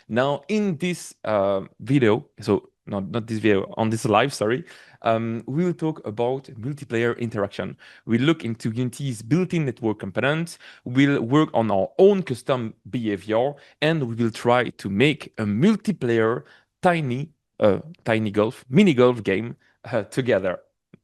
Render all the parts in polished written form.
Now, in this video, so not this video, on this live, sorry, we will talk about multiplayer interaction. We'll look into Unity's built-in network components, we'll work on our own custom behavior, and we will try to make a multiplayer tiny golf, mini golf game together,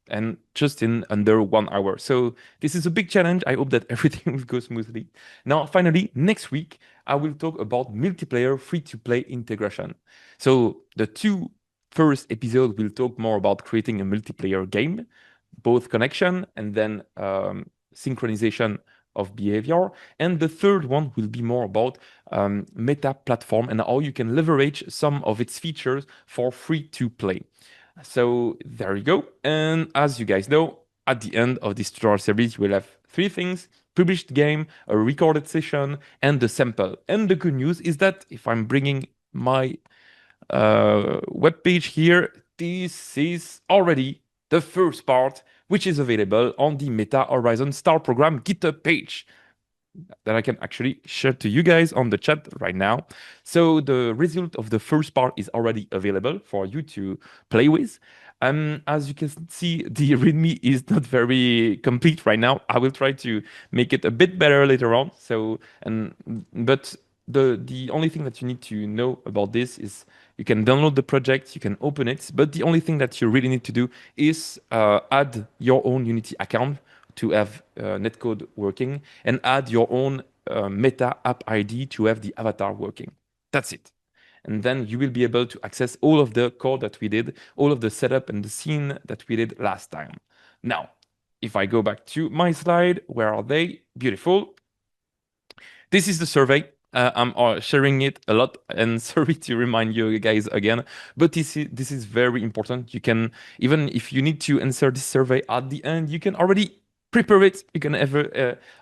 and just in under 1 hour. So this is a big challenge. I hope that everything will go smoothly. Now, finally, next week, I will talk about multiplayer free-to-play integration. So the two first episodes will talk more about creating a multiplayer game, both connection and then synchronization of behavior. And the third one will be more about meta platform and how you can leverage some of its features for free to play. So there you go. And as you guys know, at the end of this tutorial series, we'll have three things: published game, a recorded session, and the sample. And the good news is that if I'm bringing my web page here, this is already the first part, which is available on the Meta Horizon Star Program GitHub page that I can actually share to you guys on the chat right now. So the result of the first part is already available for you to play with. As you can see, the README is not very complete right now. I will try to make it a bit better later on. But the only thing that you need to know about this is you can download the project, you can open it, but the only thing that you really need to do is add your own Unity account to have Netcode working, and add your own Meta app ID to have the avatar working. That's it. And then you will be able to access all of the code that we did, all of the setup and the scene that we did last time. Now, if I go back to my slide, where are they? Beautiful. This is the survey. I'm sharing it a lot, and sorry to remind you guys again, but this is very important. You can, even if you need to answer this survey at the end, you can already prepare it. You can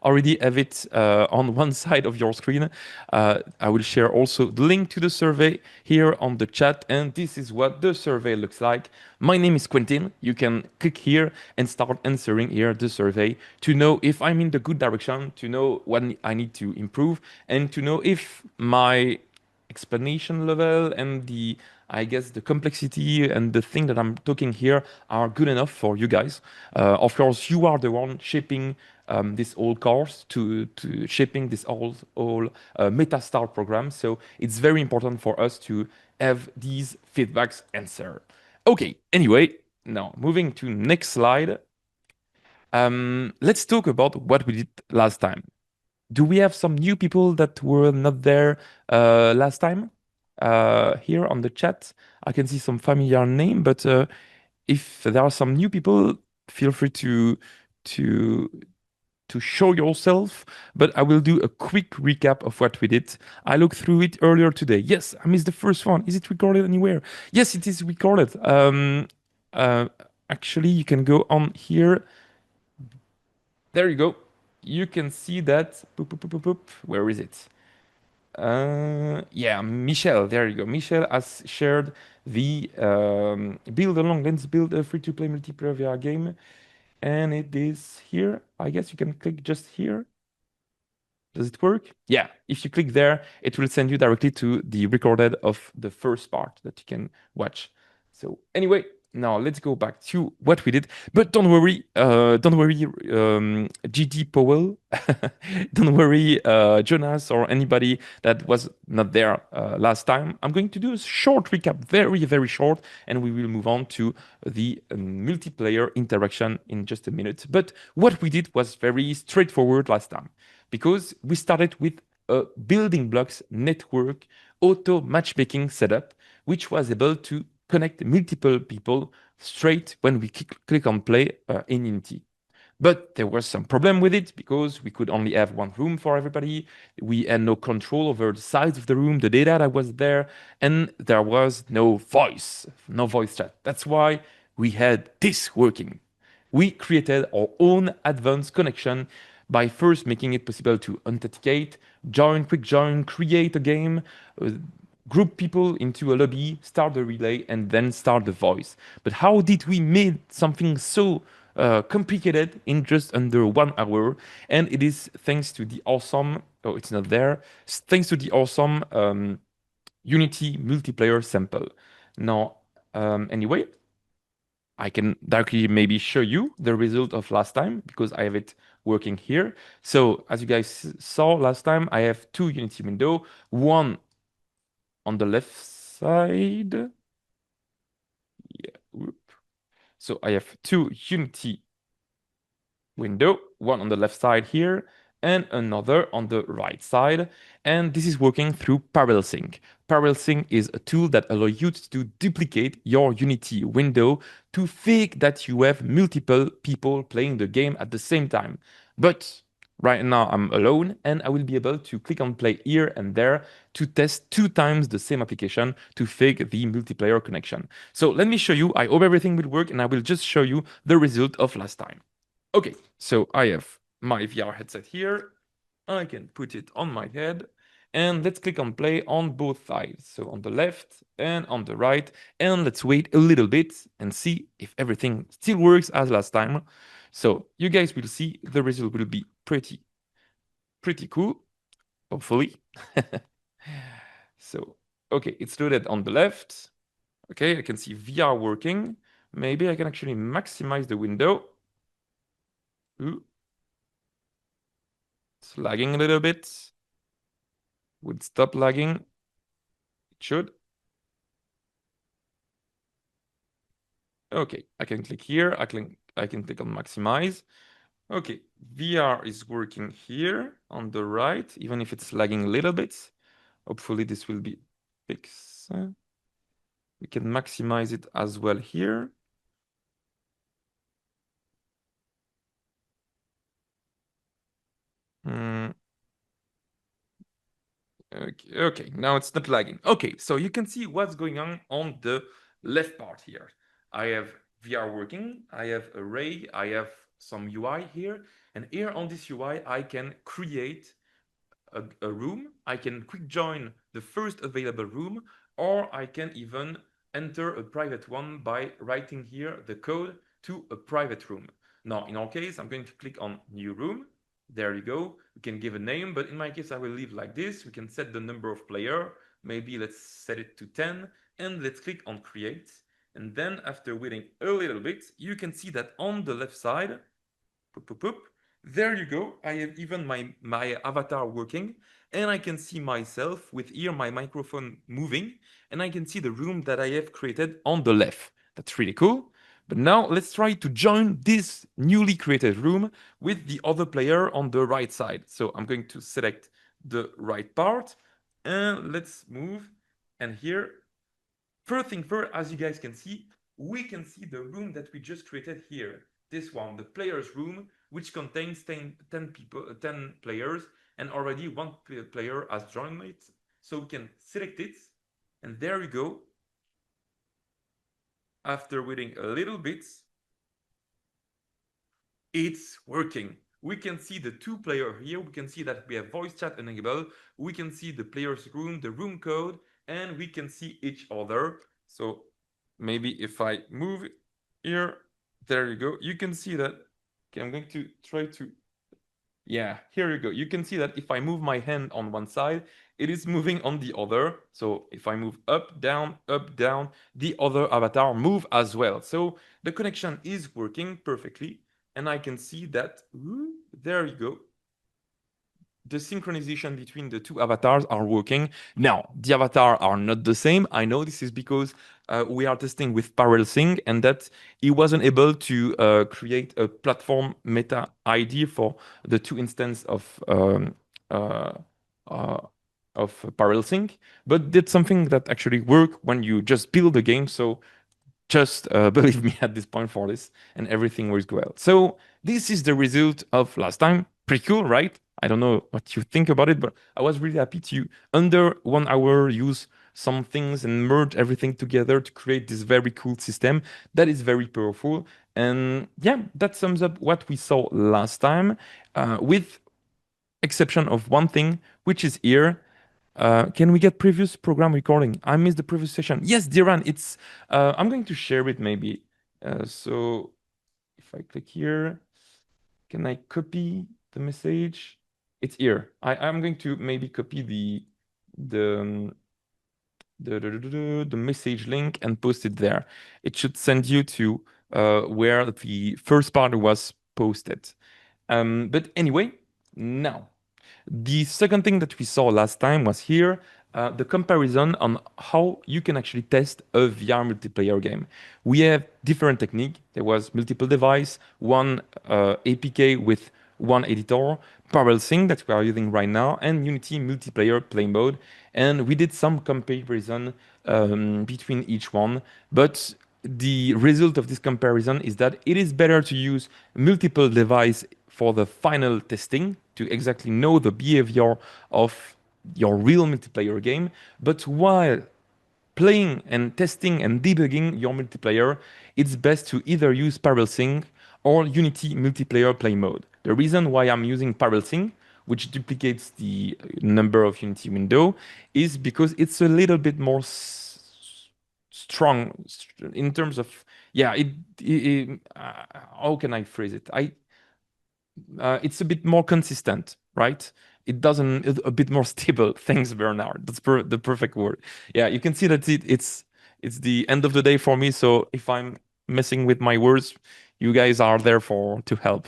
already have it on one side of your screen. I will share also the link to the survey here on the chat, and this is what the survey looks like. My name is Quentin. You can click here and start answering here the survey to know if I'm in the good direction, to know what I need to improve, and to know if my explanation level and I guess the complexity and the thing that I'm talking here are good enough for you guys. Of course, you are the one shaping this whole course, to shaping this whole MetaStar program. So it's very important for us to have these feedbacks answered. Okay, anyway, now moving to next slide. Let's talk about what we did last time. Do we have some new people that were not there last time? Here on the chat, I can see some familiar name, but if there are some new people, feel free to show yourself. But I will do a quick recap of what we did. I looked through it earlier today. Yes, I missed the first one. Is it recorded anywhere? Yes, it is recorded. Actually, you can go on here. There you go. You can see that. Boop, boop, boop, boop, boop. Where is it? Yeah, Michel, there you go. Michel has shared the Build-Along. Let's build a free-to-play multiplayer VR game. And it is here. I guess you can click just here. Does it work? Yeah, if you click there, it will send you directly to the recorded of the first part that you can watch. So anyway, now let's go back to what we did. But don't worry, GD Powell, don't worry, Jonas or anybody that was not there last time. I'm going to do a short recap, very, very short, and we will move on to the multiplayer interaction in just a minute. But what we did was very straightforward last time, because we started with a building blocks network auto matchmaking setup, which was able to connect multiple people straight when we click on play in Unity. But there was some problem with it because we could only have one room for everybody. We had no control over the size of the room, the data that was there, and there was no voice chat. That's why we had this working. We created our own advanced connection by first making it possible to authenticate, quick join, create a game, group people into a lobby, start the relay, and then start the voice. But how did we make something so complicated in just under 1 hour? And it is thanks to the awesome, oh, it's not there, thanks to the awesome Unity multiplayer sample. Now, anyway, I can directly maybe show you the result of last time because I have it working here. So as you guys saw last time, I have two Unity window, one on the left side. Yeah. Whoop. So I have two Unity window, one on the left side here and another on the right side. And this is working through parallel sync. Parallel sync is a tool that allows you to duplicate your Unity window to fake that you have multiple people playing the game at the same time. But right now I'm alone and I will be able to click on play here and there to test two times the same application to fake the multiplayer connection. So let me show you. I hope everything will work and I will just show you the result of last time. Okay, so I have my VR headset here. I can put it on my head and let's click on play on both sides. So on the left and on the right. And let's wait a little bit and see if everything still works as last time. So you guys will see the result will be pretty cool, hopefully. So, okay, it's loaded on the left. Okay, I can see VR working. Maybe I can actually maximize the window. Ooh. It's lagging a little bit. Would stop lagging. It should. Okay, I can click here. I can click on maximize. Okay, VR is working here on the right, even if it's lagging a little bit. Hopefully this will be fixed. We can maximize it as well here. Hmm. Okay, now it's not lagging. Okay, so you can see what's going on the left part here. I have VR working, I have array, I have some UI here, and here on this UI, I can create a room. I can quick join the first available room, or I can even enter a private one by writing here the code to a private room. Now, in our case, I'm going to click on new room. There you go. We can give a name, but in my case, I will leave like this. We can set the number of player. Maybe let's set it to 10 and let's click on create. And then after waiting a little bit, you can see that on the left side, poop, poop, poop, there you go. I have even my avatar working and I can see myself with here my microphone moving and I can see the room that I have created on the left. That's really cool. But now let's try to join this newly created room with the other player on the right side. So I'm going to select the right part and let's move. And here, first thing first, as you guys can see, we can see the room that we just created here. This one, the players room, which contains 10 people, 10 players, and already one player has joined it. So we can select it, and there we go. After waiting a little bit, it's working. We can see the two player here. We can see that we have voice chat enabled. We can see the player's room, the room code, and we can see each other. So maybe if I move here, there you go. You can see that. Okay, I'm going to try to, yeah, here you go. You can see that if I move my hand on one side, it is moving on the other. So if I move up, down, the other avatar move as well. So the connection is working perfectly. And I can see that, there you go. The synchronization between the two avatars are working. Now, the avatars are not the same. I know this is because we are testing with parallel sync and that he wasn't able to create a platform meta ID for the two instances uh, uh, of parallel sync. But that's something that actually work when you just build the game. So just believe me at this point for this, and everything works well. So this is the result of last time. Pretty cool, right? I don't know what you think about it, but I was really happy to, under 1 hour, use some things and merge everything together to create this very cool system that is very powerful. And yeah, that sums up what we saw last time, with exception of one thing, which is here. Can we get previous program recording? I missed the previous session. Yes, Diran, it's. I'm going to share it maybe. So if I click here, can I copy the message? It's here. I'm going to maybe copy the the message link and post it there. It should send you to where the first part was posted. But anyway, now the second thing that we saw last time was here, the comparison on how you can actually test a VR multiplayer game. We have different technique. There was multiple device, one APK with one editor, parallel sync that we are using right now, and Unity multiplayer play mode. And we did some comparison between each one, but the result of this comparison is that it is better to use multiple device for the final testing to exactly know the behavior of your real multiplayer game. But while playing and testing and debugging your multiplayer, it's best to either use parallel sync or Unity multiplayer play mode. The reason why I'm using parallel sync, which duplicates the number of Unity window, is because it's a little bit more strong in terms of, yeah, how can I phrase it? It's a bit more consistent, right? It's a bit more stable. Thanks, Bernard. That's the perfect word. Yeah, you can see that it's the end of the day for me. So if I'm messing with my words, you guys are there to help.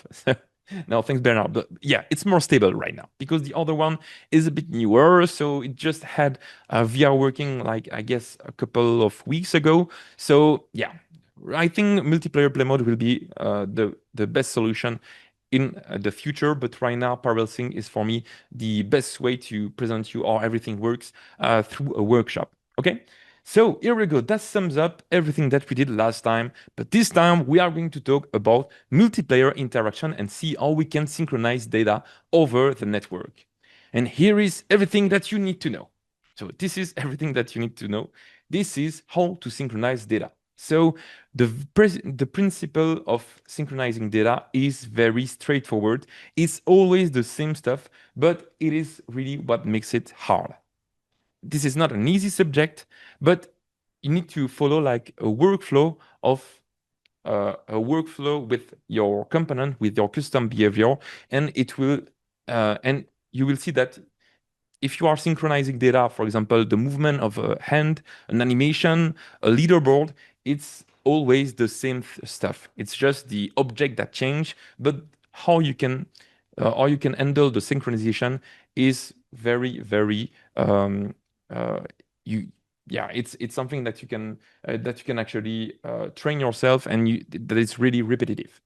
No, thanks, Bernard. But yeah, it's more stable right now because the other one is a bit newer. So it just had VR working, like, I guess, a couple of weeks ago. So yeah, I think multiplayer play mode will be the best solution in the future, but right now parallel sync is for me the best way to present you how everything works through a workshop. Okay, so here we go. That sums up everything that we did last time, but this time we are going to talk about multiplayer interaction and see how we can synchronize data over the network. And here is everything that you need to know. So this is everything that you need to know. This is how to synchronize data. So the principle of synchronizing data is very straightforward. It's always the same stuff, but it is really what makes it hard. This is not an easy subject, but you need to follow like a workflow with your component, with your custom behavior, and and you will see that if you are synchronizing data, for example, the movement of a hand, an animation, a leaderboard, it's always the same stuff. It's just the object that change, but how you can handle the synchronization is very, very you yeah, it's something that you can actually train yourself, and that is really repetitive.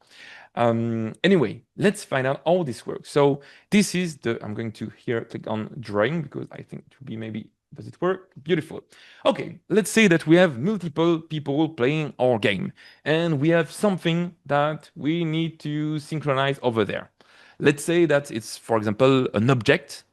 Anyway, let's find out how this works. So this is I'm going to here click on drawing because I think it would be maybe, does it work? Beautiful. Okay, let's say that we have multiple people playing our game and we have something that we need to synchronize over there. Let's say that it's, for example, an object.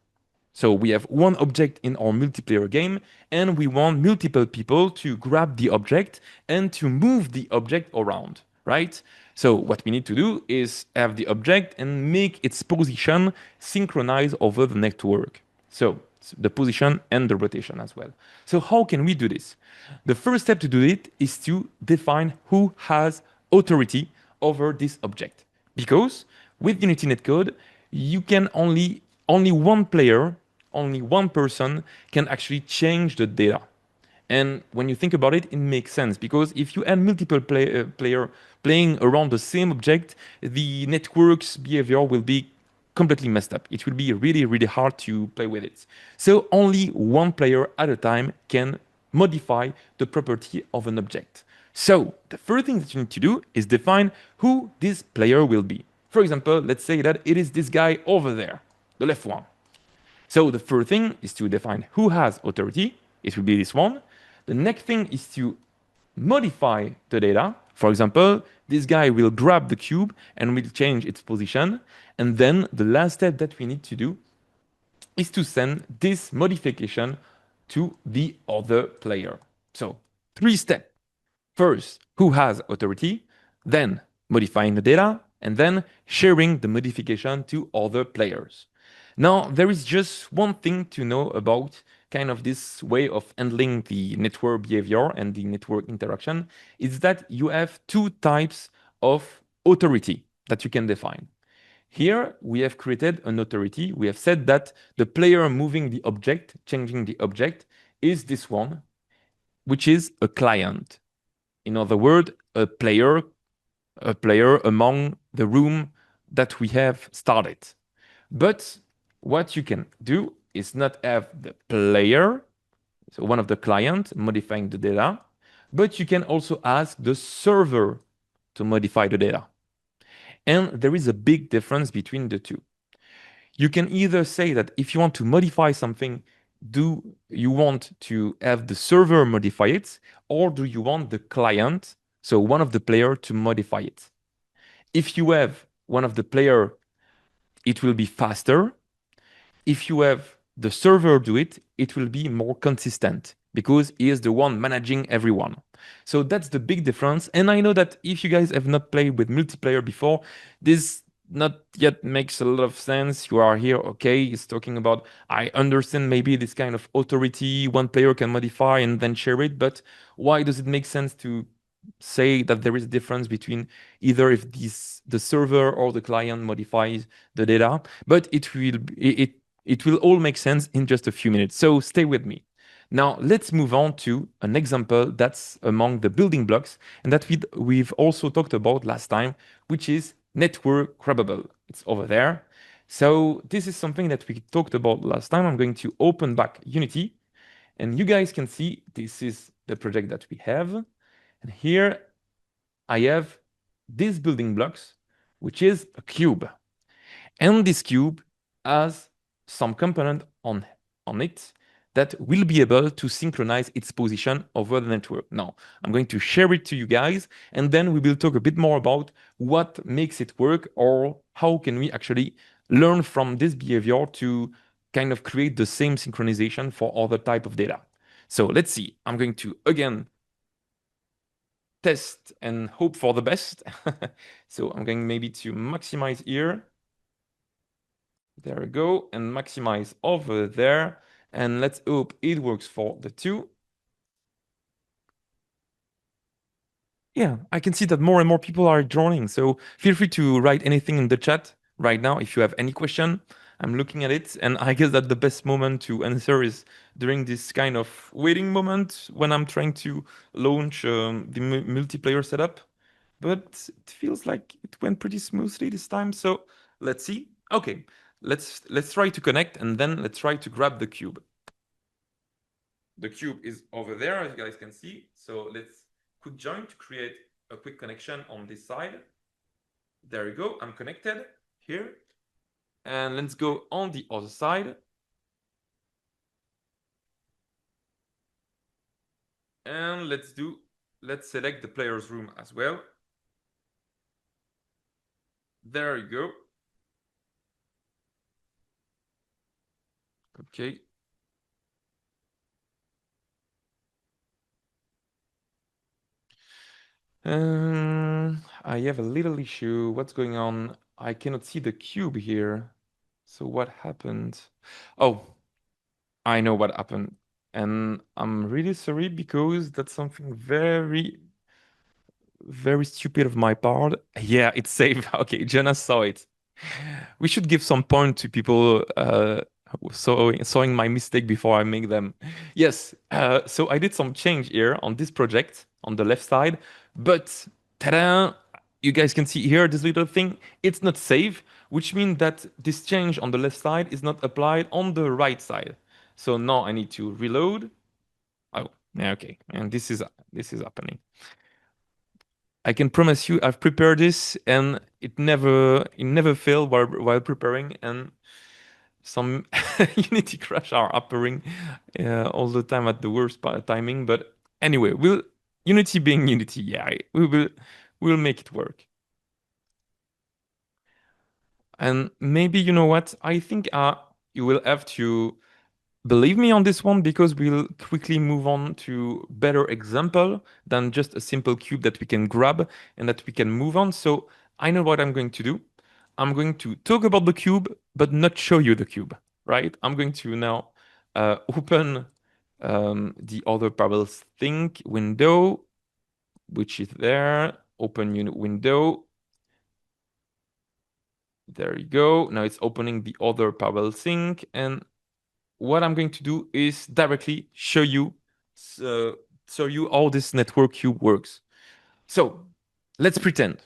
So we have one object in our multiplayer game and we want multiple people to grab the object and to move the object around, right? So what we need to do is have the object and make its position synchronize over the network. So the position and the rotation as well. So how can we do this? The first step to do it is to define who has authority over this object. Because with Unity Netcode, you can only one player, only one person can actually change the data. And when you think about it, it makes sense because if you have multiple player playing around the same object, the network's behavior will be completely messed up. It will be really, really hard to play with it. So only one player at a time can modify the property of an object. So the first thing that you need to do is define who this player will be. For example, let's say that it is this guy over there, the left one. So the first thing is to define who has authority. It will be this one. The next thing is to modify the data. For example, this guy will grab the cube and will change its position. And then the last step that we need to do is to send this modification to the other player. So 3 steps. First, who has authority, then modifying the data, and then sharing the modification to other players. Now, there is just one thing to know about kind of this way of handling the network behavior and the network interaction, is that you have 2 types of authority that you can define. Here, we have created an authority. We have said that the player moving the object, changing the object, is this one. which is a client. In other words, a player among the room that we have started. But what you can do is not have the player, so one of the clients modifying the data, but you can also ask the server to modify the data. And there is a big difference between the two. You can either say that if you want to modify something, do you want to have the server modify it, or do you want the client, so one of the player, to modify it? If you have one of the player, it will be faster. If you have the server do it, it will be more consistent because he is the one managing everyone. So that's the big difference. And I know that if you guys have not played with multiplayer before, this not yet makes a lot of sense. You are here, okay, it's talking about, I understand maybe this kind of authority, one player can modify and then share it, but why does it make sense to say that there is a difference between either if the server or the client modifies the data? But it will all make sense in just a few minutes. So stay with me. Now let's move on to an example that's among the building blocks and that we've also talked about last time, which is network Grabbable. It's over there. So this is something that we talked about last time. I'm going to open back Unity and you guys can see this is the project that we have. And here I have these building blocks, which is a cube. And this cube has some component on it that will be able to synchronize its position over the network. Now, I'm going to share it to you guys, and then we will talk a bit more about what makes it work or how can we actually learn from this behavior to kind of create the same synchronization for other type of data. So let's see. I'm going to, again, test and hope for the best. So I'm going maybe to maximize here. There we go, and maximize over there. And let's hope it works for the two. Yeah, I can see that more and more people are joining. So feel free to write anything in the chat right now if you have any question. I'm looking at it, and I guess that the best moment to answer is during this kind of waiting moment when I'm trying to launch the multiplayer setup. But it feels like it went pretty smoothly this time. So let's see. Okay, let's try to connect, and then let's try to grab the cube. The cube is over there, as you guys can see. So let's quick join to create a quick connection on this side. There we go. I'm connected here. And let's go on the other side. And let's select the player's room as well. There you go. Okay. I have a little issue. What's going on? I cannot see the cube here. So what happened? Oh, I know what happened. And I'm really sorry because that's something very, very stupid of my part. Yeah, it's saved. Okay, Jonas saw it. We should give some point to people sawing my mistake before I make them. Yes, so I did some change here on this project on the left side, but ta-da! You guys can see here this little thing. It's not saved, which means that this change on the left side is not applied on the right side. So now I need to reload. Oh, yeah, okay, and this is happening. I can promise you, I've prepared this, and it never failed while preparing, and some Unity crash are appearing all the time at the worst timing. But anyway, Unity being Unity, yeah, we'll make it work. And maybe you know what? I think you will have to believe me on this one because we'll quickly move on to better example than just a simple cube that we can grab and that we can move on. So I know what I'm going to do. I'm going to talk about the cube, but not show you the cube, right? I'm going to now open the other Parallels Think window, which is there. Open unit window. There you go. Now it's opening the other Parallel Sync, and what I'm going to do is directly show you show you how this network cube works. So let's pretend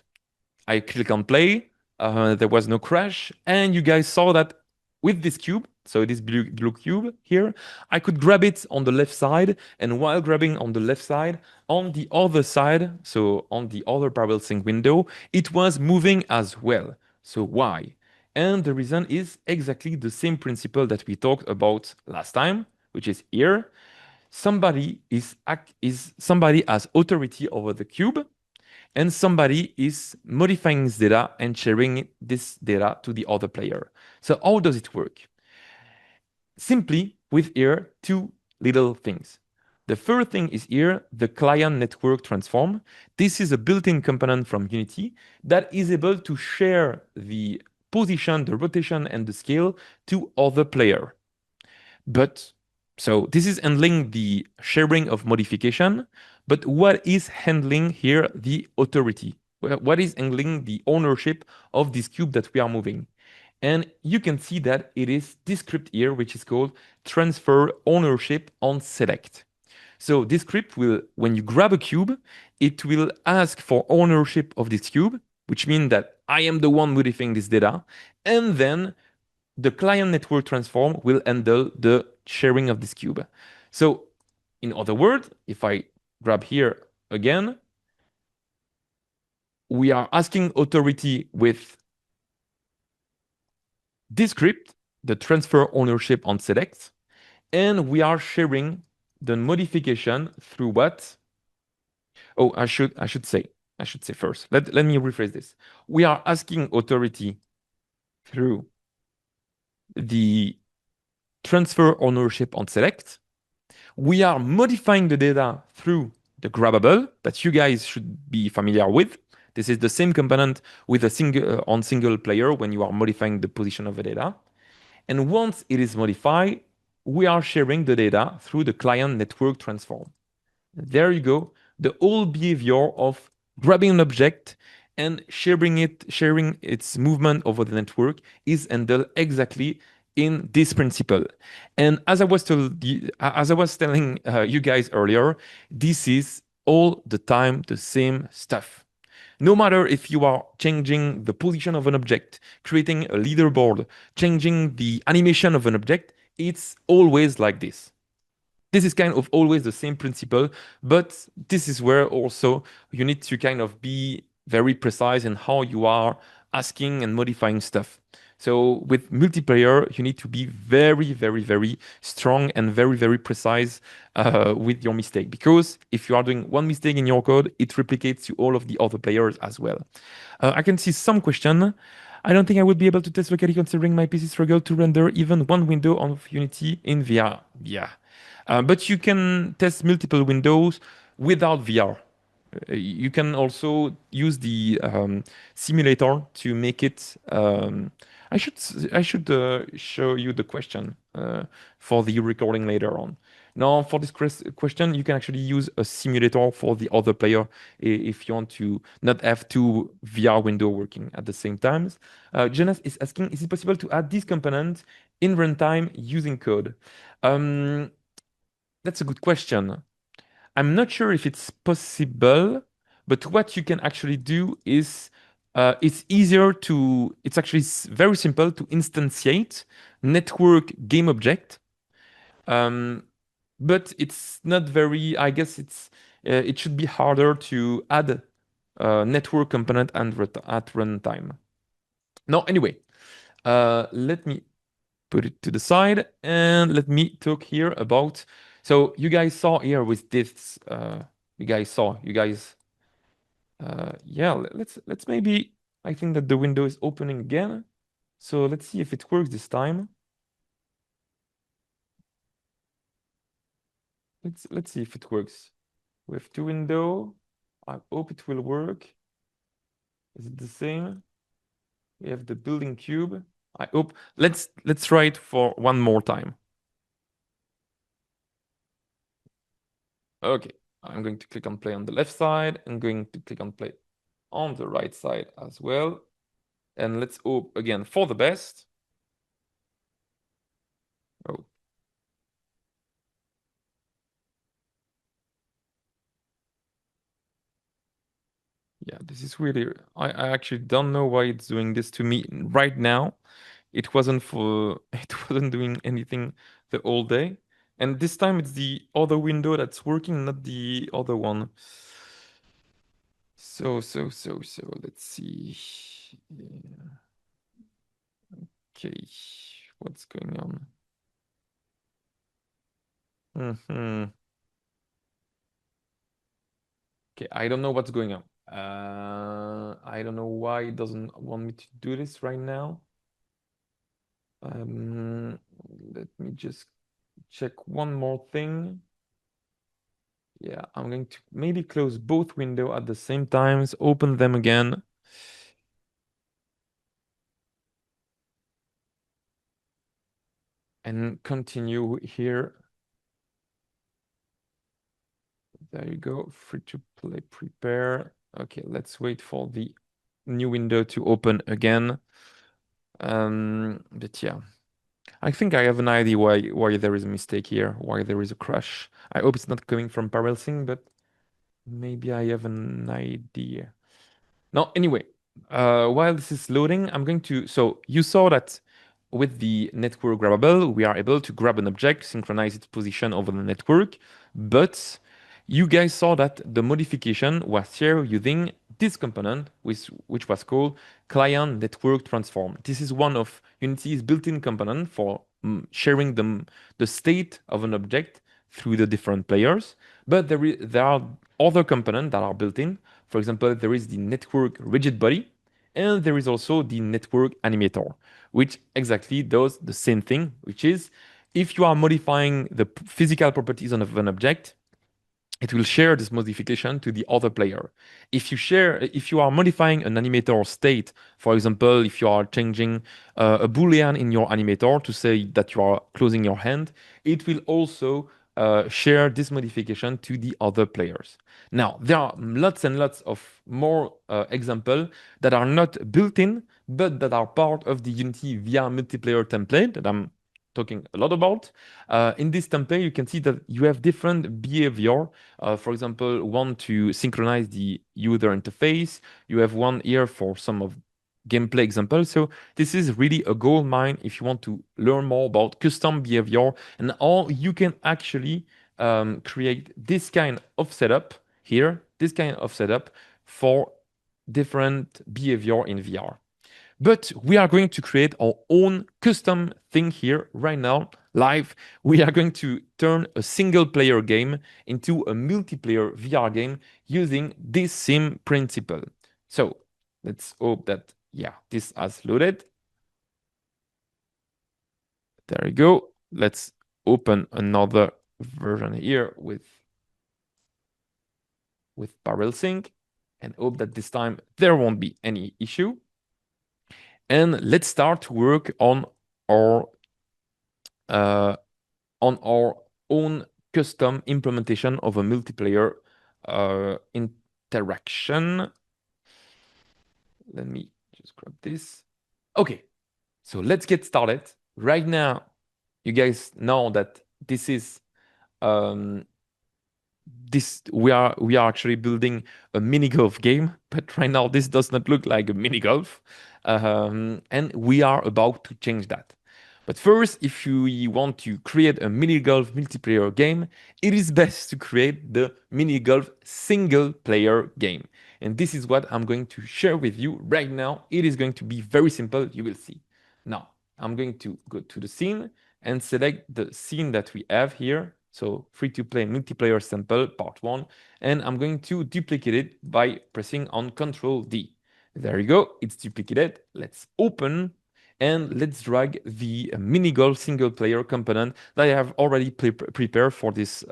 I click on play, there was no crash, and you guys saw that with this cube, so this blue cube here, I could grab it on the left side, and while grabbing on the left side, on the other side, so on the other parallel sync window, it was moving as well. So why? And the reason is exactly the same principle that we talked about last time, which is here. Somebody has authority over the cube, and somebody is modifying this data and sharing this data to the other player. So how does it work? Simply with here, two little things. The first thing is here, the client network transform. This is a built-in component from Unity that is able to share the position, the rotation, and the scale to other player. But so this is handling the sharing of modification, but what is handling here the authority? What is handling the ownership of this cube that we are moving? And you can see that it is this script here, which is called transfer ownership on select. So this script will, when you grab a cube, it will ask for ownership of this cube, which means that I am the one modifying this data. And then the client network transform will handle the sharing of this cube. So in other words, if I grab here again, we are asking authority with this script, the transfer ownership on select, and we are sharing the modification through what? Oh, I should say first. Let me rephrase this. We are asking authority through the transfer ownership on select. We are modifying the data through the Grabbable that you guys should be familiar with. This is the same component with a single player when you are modifying the position of the data. And once it is modified, we are sharing the data through the client network transform. There you go. The whole behavior of grabbing an object and sharing its movement over the network is handled exactly in this principle. And as I was telling you guys earlier, this is all the time the same stuff. No matter if you are changing the position of an object, creating a leaderboard, changing the animation of an object, it's always like this. This is kind of always the same principle, but this is where also you need to kind of be very precise in how you are asking and modifying stuff. So with multiplayer, you need to be very, very, very strong and very, very precise with your mistake. Because if you are doing one mistake in your code, it replicates to all of the other players as well. I can see some question. I don't think I would be able to test locally considering my PC struggle to render even one window of Unity in VR. Yeah. But you can test multiple windows without VR. You can also use the simulator to make it. I should show you the question for the recording later on. Now, for this question, you can actually use a simulator for the other player if you want to not have two VR window working at the same time. Jonas is asking, is it possible to add this component in runtime using code? That's a good question. I'm not sure if it's possible, but what you can actually do is it's actually very simple to instantiate network game object. But it's not very, I guess it should be harder to add a network component at runtime. No, anyway, let me put it to the side and let me talk here about. So you guys saw here with this. Yeah. Let's maybe. I think that the window is opening again. So let's see if it works this time. Let's see if it works. We have two window. I hope it will work. Is it the same? We have the building cube. I hope. Let's try it for one more time. Okay, I'm going to click on play on the left side. I'm going to click on play on the right side as well. And let's hope again for the best. Oh. Yeah, this is really, I actually don't know why it's doing this to me right now. It wasn't for, it wasn't doing anything the whole day. And this time it's the other window that's working, not the other one. So, let's see. Yeah, okay, what's going on? Hmm. Okay, I don't know what's going on. I don't know why it doesn't want me to do this right now. Um, Let me just check one more thing. Yeah, I'm going to maybe close both windows at the same times, open them again. And continue here. There you go, free to play prepare. Okay, let's wait for the new window to open again. But yeah, I think I have an idea why there is a mistake here, why there is a crash. I hope it's not coming from parallel sync, but maybe I have an idea. No, anyway, while this is loading, I'm going to. So you saw that with the network grabbable, we are able to grab an object, synchronize its position over the network. But you guys saw that the modification was shared using this component, which was called client network transform. This is one of Unity's built-in component for sharing the state of an object through the different players. But there are other components that are built in. For example, there is the network rigid body, and there is also the network animator, which exactly does the same thing, which is if you are modifying the physical properties of an object, it will share this modification to the other player. If you are modifying an animator state, for example, if you are changing a boolean in your animator to say that you are closing your hand, it will also share this modification to the other players. Now, there are lots and lots of more examples that are not built in, but that are part of the Unity VR multiplayer template that I'm talking a lot about. In this template, you can see that you have different behavior. For example, one to synchronize the user interface. You have one here for some of gameplay examples. So this is really a gold mine if you want to learn more about custom behavior and how you can actually create this kind of setup here, this kind of setup for different behavior in VR. But we are going to create our own custom thing here right now, live. We are going to turn a single player game into a multiplayer VR game using this same principle. So let's hope that, yeah, this has loaded. There we go. Let's open another version here with parallel sync and hope that this time there won't be any issue. And let's start to work our uh, on our own custom implementation of a multiplayer interaction. Let me just grab this. Okay, so let's get started. Right now, you guys know that this is um, this we are actually building a mini golf game, but right now this does not look like a mini golf, and we are about to change that. But first, if you want to create a mini golf multiplayer game, it is best to create the mini golf single player game. And this is what I'm going to share with you right now. It is going to be very simple, you will see. Now, I'm going to go to the scene and select the scene that we have here. So free to play multiplayer sample part 1. And I'm going to duplicate it by pressing on Control D. There you go, it's duplicated. Let's open and let's drag the mini golf single player component that I have already prepared for this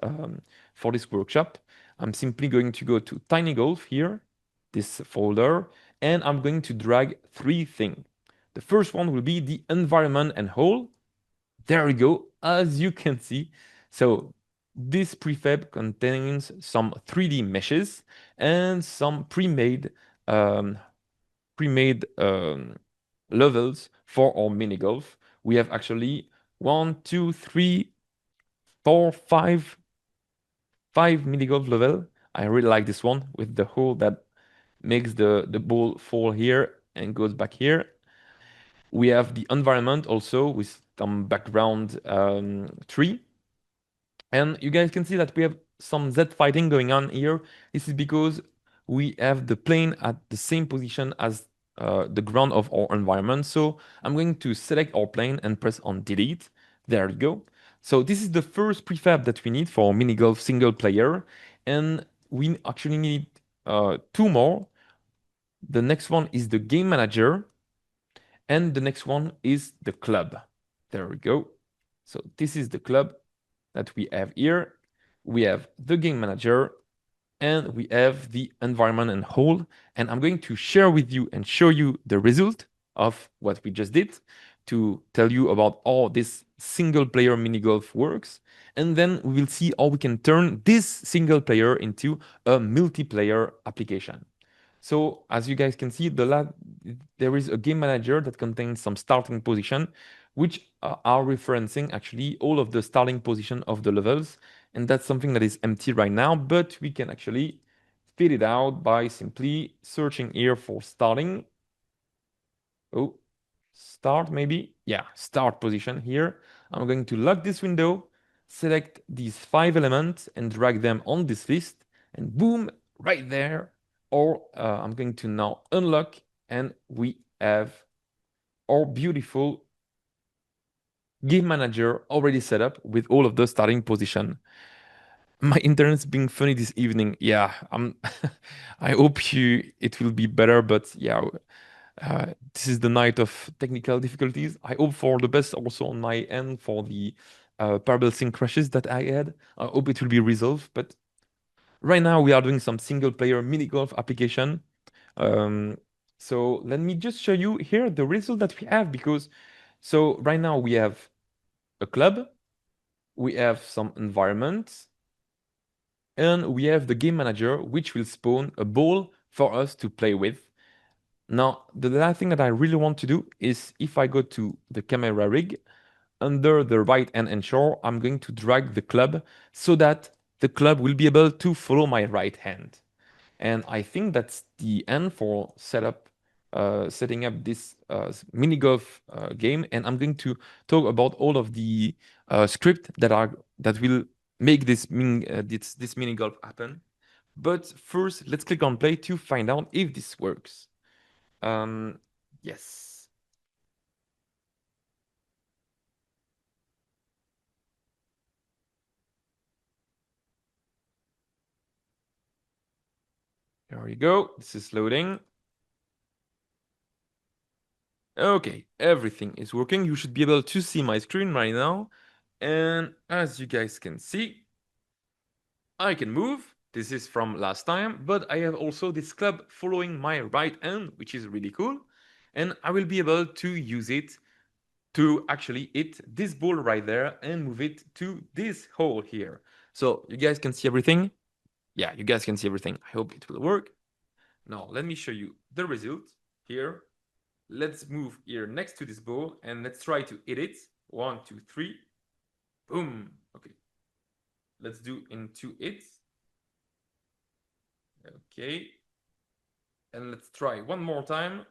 workshop. I'm simply going to go to Tiny Golf here, this folder, and I'm going to drag 3 things. The first one will be the environment and hole. There we go, as you can see. So this prefab contains some 3D meshes and some um, pre-made levels for our mini golf. We have actually 1, 2, 3, 4, 5 mini golf level. I really like this one with the hole that makes the ball fall here and goes back here. We have the environment also with some background tree. And you guys can see that we have some Z fighting going on here. This is because we have the plane at the same position as the ground of our environment. So I'm going to select our plane and press on delete. There we go. So this is the first prefab that we need for mini golf single player. And we actually need two more. The next one is the game manager. And the next one is the club. There we go. So this is the club that we have here. We have the game manager and we have the environment and whole. And I'm going to share with you and show you the result of what we just did to tell you about how this single player mini golf works. And then we will see how we can turn this single player into a multiplayer application. So as you guys can see, there is a game manager that contains some starting position, which are referencing actually all of the starting position of the levels. And that's something that is empty right now, but we can actually fill it out by simply searching here for starting. Oh, start maybe? Yeah, start position here. I'm going to lock this window, select these 5 elements and drag them on this list and boom, right there. Or I'm going to now unlock and we have our beautiful game manager already set up with all of the starting position. My internet's being funny this evening. Yeah, I hope it will be better, but yeah, this is the night of technical difficulties. I hope for the best also on my end for the parallel sync crashes that I had. I hope it will be resolved. But right now we are doing some single player mini golf application. Um, so let me just show you here the result that we have because so right now we have a club, we have some environments, and we have the game manager, which will spawn a ball for us to play with. Now, the last thing that I really want to do is if I go to the camera rig, under the right hand ensure, I'm going to drag the club so that the club will be able to follow my right hand. And I think that's the end for setting up this mini golf game. And I'm going to talk about all of the script that will make this mini golf happen. But first, let's click on play to find out if this works. Yes. There we go. This is loading. Okay, everything is working. You should be able to see my screen right now. And as you guys can see, I can move. This is from last time, but I have also this club following my right hand, which is really cool. And I will be able to use it to actually hit this ball right there and move it to this hole here. So you guys can see everything? Yeah, you guys can see everything. I hope it will work. Now, let me show you the result here. Let's move here next to this ball and let's try to hit it. 1, 2, 3. Boom. Okay. Let's do in 2 hits. Okay. And let's try one more time.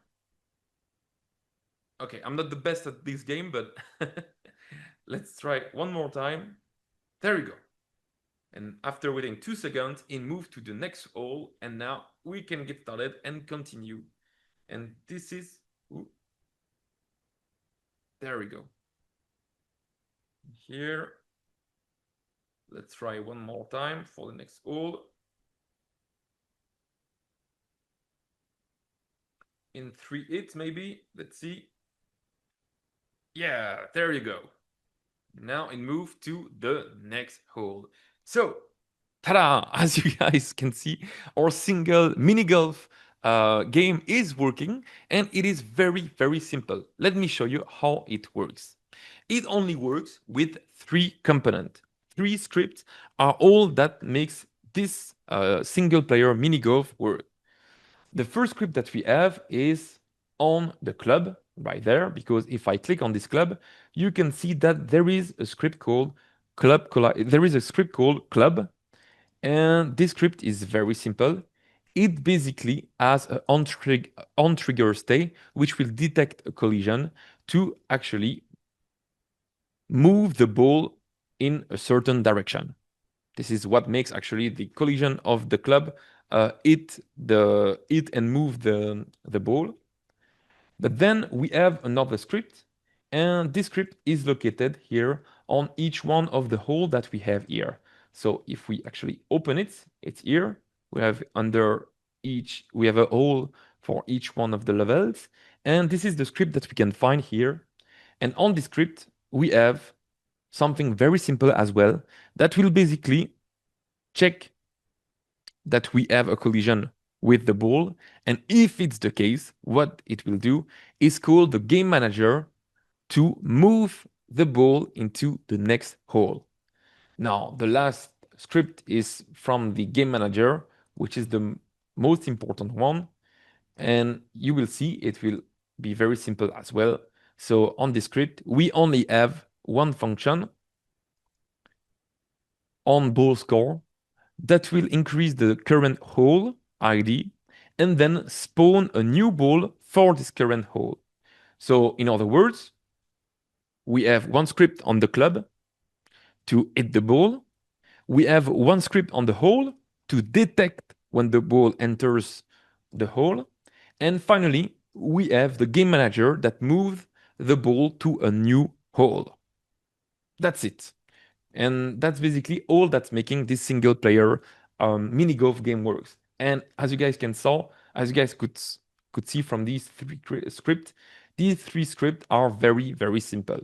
Okay, I'm not the best at this game, but let's try one more time. There we go. And after waiting 2 seconds, it moved to the next hole. And now we can get started and continue. And this is... Ooh, there we go. Here. Let's try one more time for the next hole. In 3 hits, maybe. Let's see. Yeah, there you go. Now it moved to the next hole. So, ta-da! As you guys can see, our single mini golf game is working and it is very, very simple. Let me show you how it works. It only works with 3 components. 3 scripts are all that makes this single player mini golf work. The first script that we have is on the club right there, because if I click on this club, you can see that there is a script called club. There is a script called club, and this script is very simple. it basically has an on-trigger state, which will detect a collision to actually move the ball in a certain direction. This is what makes actually the collision of the club hit and move the ball. But then we have another script, and this script is located here on each one of the hole that we have here. So if we actually open it, it's here. We have we have a hole for each one of the levels. And this is the script that we can find here. And on this script, we have something very simple as well that will basically check that we have a collision with the ball. And if it's the case, what it will do is call the game manager to move the ball into the next hole. Now, the last script is from the game manager, which is the most important one. And you will see it will be very simple as well. So on this script, we only have one function on ball score that will increase the current hole ID and then spawn a new ball for this current hole. So in other words, we have one script on the club to hit the ball. We have one script on the hole to detect when the ball enters the hole. And finally, we have the game manager that moves the ball to a new hole. That's it. And that's basically all that's making this single player mini golf game works. And as you guys could see from these scripts, these three scripts are very, very simple.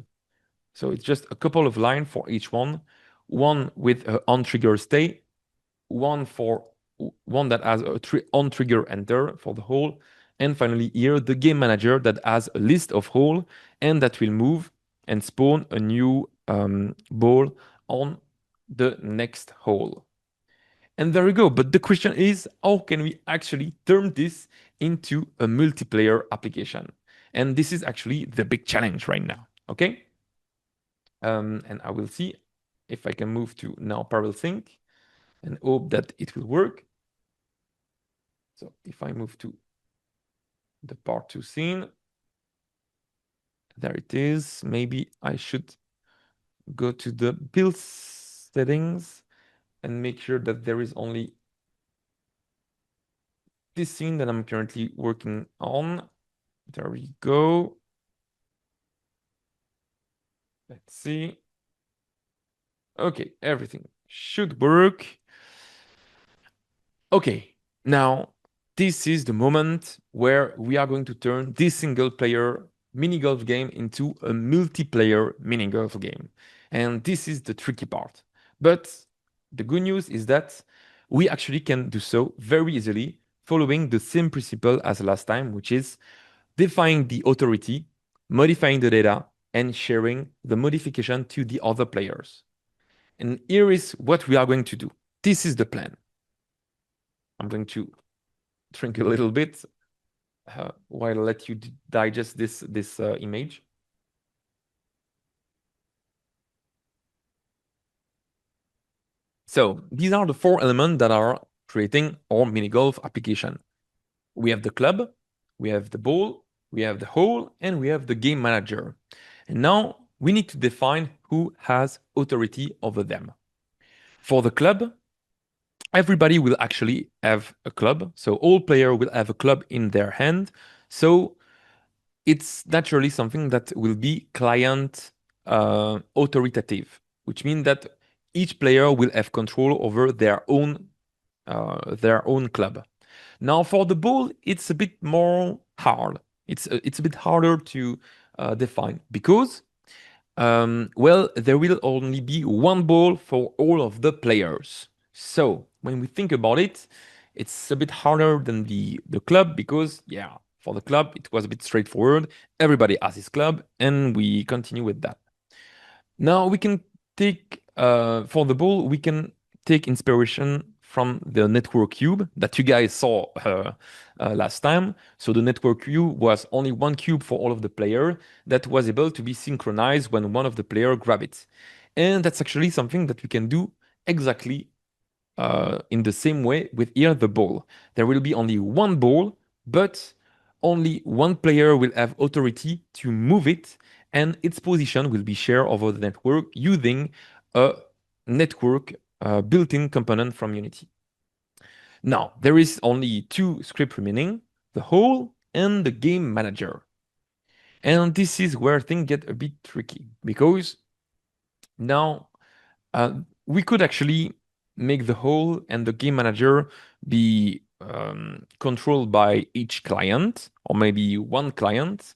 So it's just a couple of lines for each one with an on-trigger state, one that has a on-trigger enter for the hole, and finally here the game manager that has a list of hole and that will move and spawn a new ball on the next hole. And there we go. But the question is, how can we actually turn this into a multiplayer application? And this is actually the big challenge right now. Okay. And I will see if I can move to now parallel sync and hope that it will work. So if I move to the part 2 scene, there it is. Maybe I should go to the build settings and make sure that there is only this scene that I'm currently working on. There we go. Let's see. Okay, everything should work. Okay, now this is the moment where we are going to turn this single player mini golf game into a multiplayer mini golf game. And this is the tricky part. But the good news is that we actually can do so very easily following the same principle as last time, which is defining the authority, modifying the data, and sharing the modification to the other players. And here is what we are going to do. This is the plan. I'm going to drink a little bit while I let you digest this image. So these are the 4 elements that are creating our mini golf application. We have the club, we have the ball, we have the hole, and we have the game manager. And now we need to define who has authority over them. For the club, everybody will actually have a club. So all players will have a club in their hand. So it's naturally something that will be client authoritative, which means that each player will have control over their own club. Now for the ball, it's a bit more hard. It's a bit harder to define because well, there will only be one ball for all of the players. So when we think about it, it's a bit harder than the club because, yeah, for the club, it was a bit straightforward. Everybody has his club, and we continue with that. Now we can take, for the ball, we can take inspiration from the network cube that you guys saw last time. So the network cube was only one cube for all of the player that was able to be synchronized when one of the player grab it. And that's actually something that we can do exactly in the same way with here the ball. There will be only one ball, but only one player will have authority to move it, and its position will be shared over the network using a network built-in component from Unity. Now, there is only two scripts remaining, the whole and the game manager. And this is where things get a bit tricky because now we could actually make the whole and the game manager be controlled by each client or maybe one client.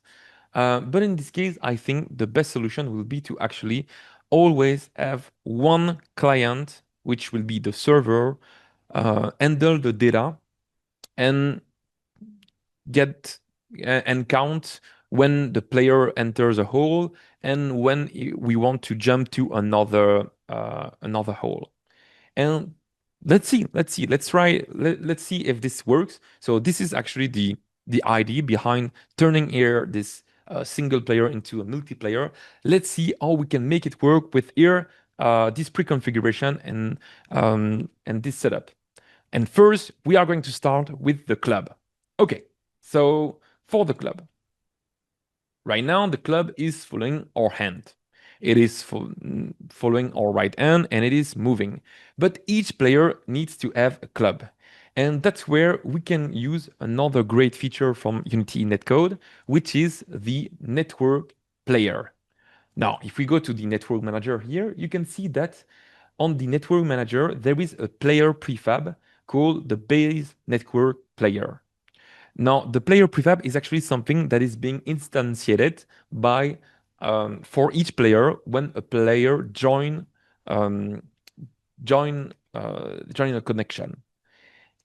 But in this case, I think the best solution will be to actually always have one client, which will be the server, handle the data and get and count when the player enters a hole and when we want to jump to another hole. And let's try, let's see if this works. So this is actually the idea behind turning here this single player into a multiplayer. Let's see how we can make it work with here this pre-configuration and this setup. And first, we are going to start with the club. Okay, so for the club, right now the club is following our hand. It is following our right hand and it is moving. But each player needs to have a club. And that's where we can use another great feature from Unity Netcode, which is the network player. Now, if we go to the network manager here, you can see that on the network manager, there is a player prefab called the base network player. Now, the player prefab is actually something that is being instantiated by for each player when a player um, join a connection.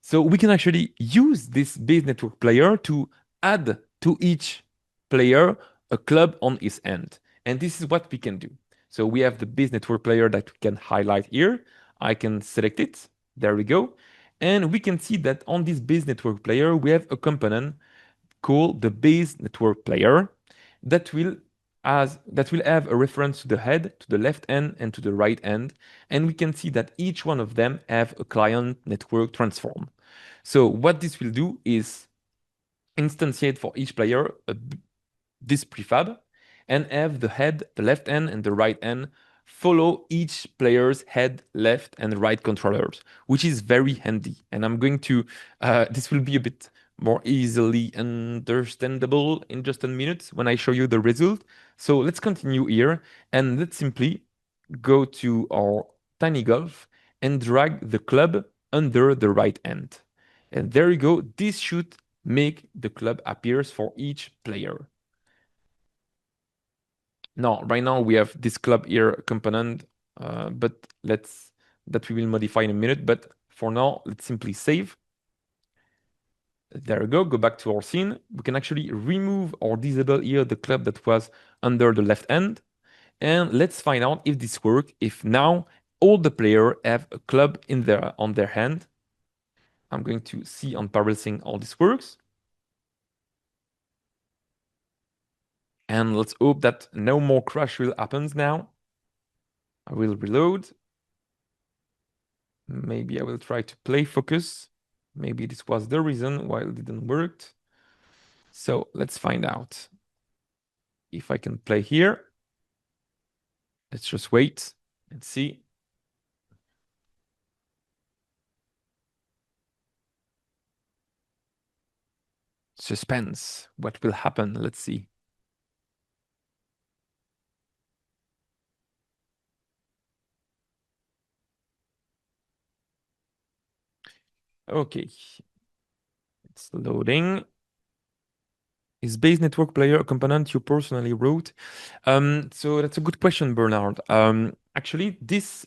So we can actually use this base network player to add to each player a club on its end. And this is what we can do. So we have the base network player that we can highlight here. I can select it. There we go. And we can see that on this base network player, we have a component called the base network player that will have a reference to the head, to the left end, and to the right end. And we can see that each one of them have a client network transform. So what this will do is instantiate for each player this prefab and have the head, the left end, and the right end follow each player's head, left, and right controllers, which is very handy. And I'm going to, this will be a bit more easily understandable in just a minute when I show you the result. So let's continue here and let's simply go to our tiny golf and drag the club under the right end. And there you go. This should make the club appears for each player. Now, right now we have this club here component, but that we will modify in a minute. But for now, let's simply save. There we go. Go back to our scene. We can actually remove or disable here the club that was under the left end. And let's find out if this works. If now all the players have a club on their hand. I'm going to see on parallel sync all this works. And let's hope that no more crash will happen now. I will reload. Maybe I will try to play focus. Maybe this was the reason why it didn't work. So let's find out if I can play here. Let's just wait and see. Suspense. What will happen? Let's see. Okay. It's loading. Is base network player a component you personally wrote? So that's a good question, Bernard. Actually, this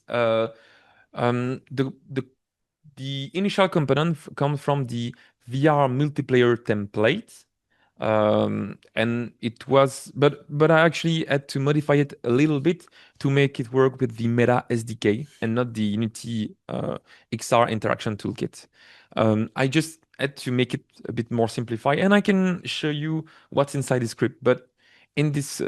the initial component comes from the VR multiplayer template. And it was, but I actually had to modify it a little bit to make it work with the Meta SDK and not the Unity XR interaction toolkit. I just had to make it a bit more simplified, and I can show you what's inside the script. But in this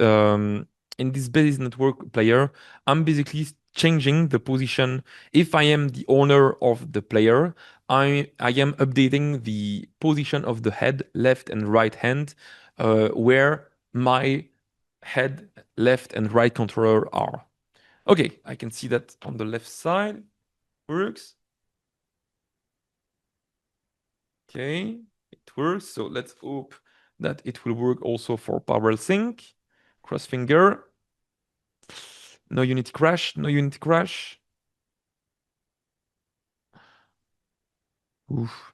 base network player, I'm basically changing the position. If I am the owner of the player, I am updating the position of the head, left and right hand, where my head, left and right controller are. Okay, I can see that on the left side works. Okay, it works. So let's hope that it will work also for Power Sync. Cross finger. No Unity crash, no Unity crash. Oof.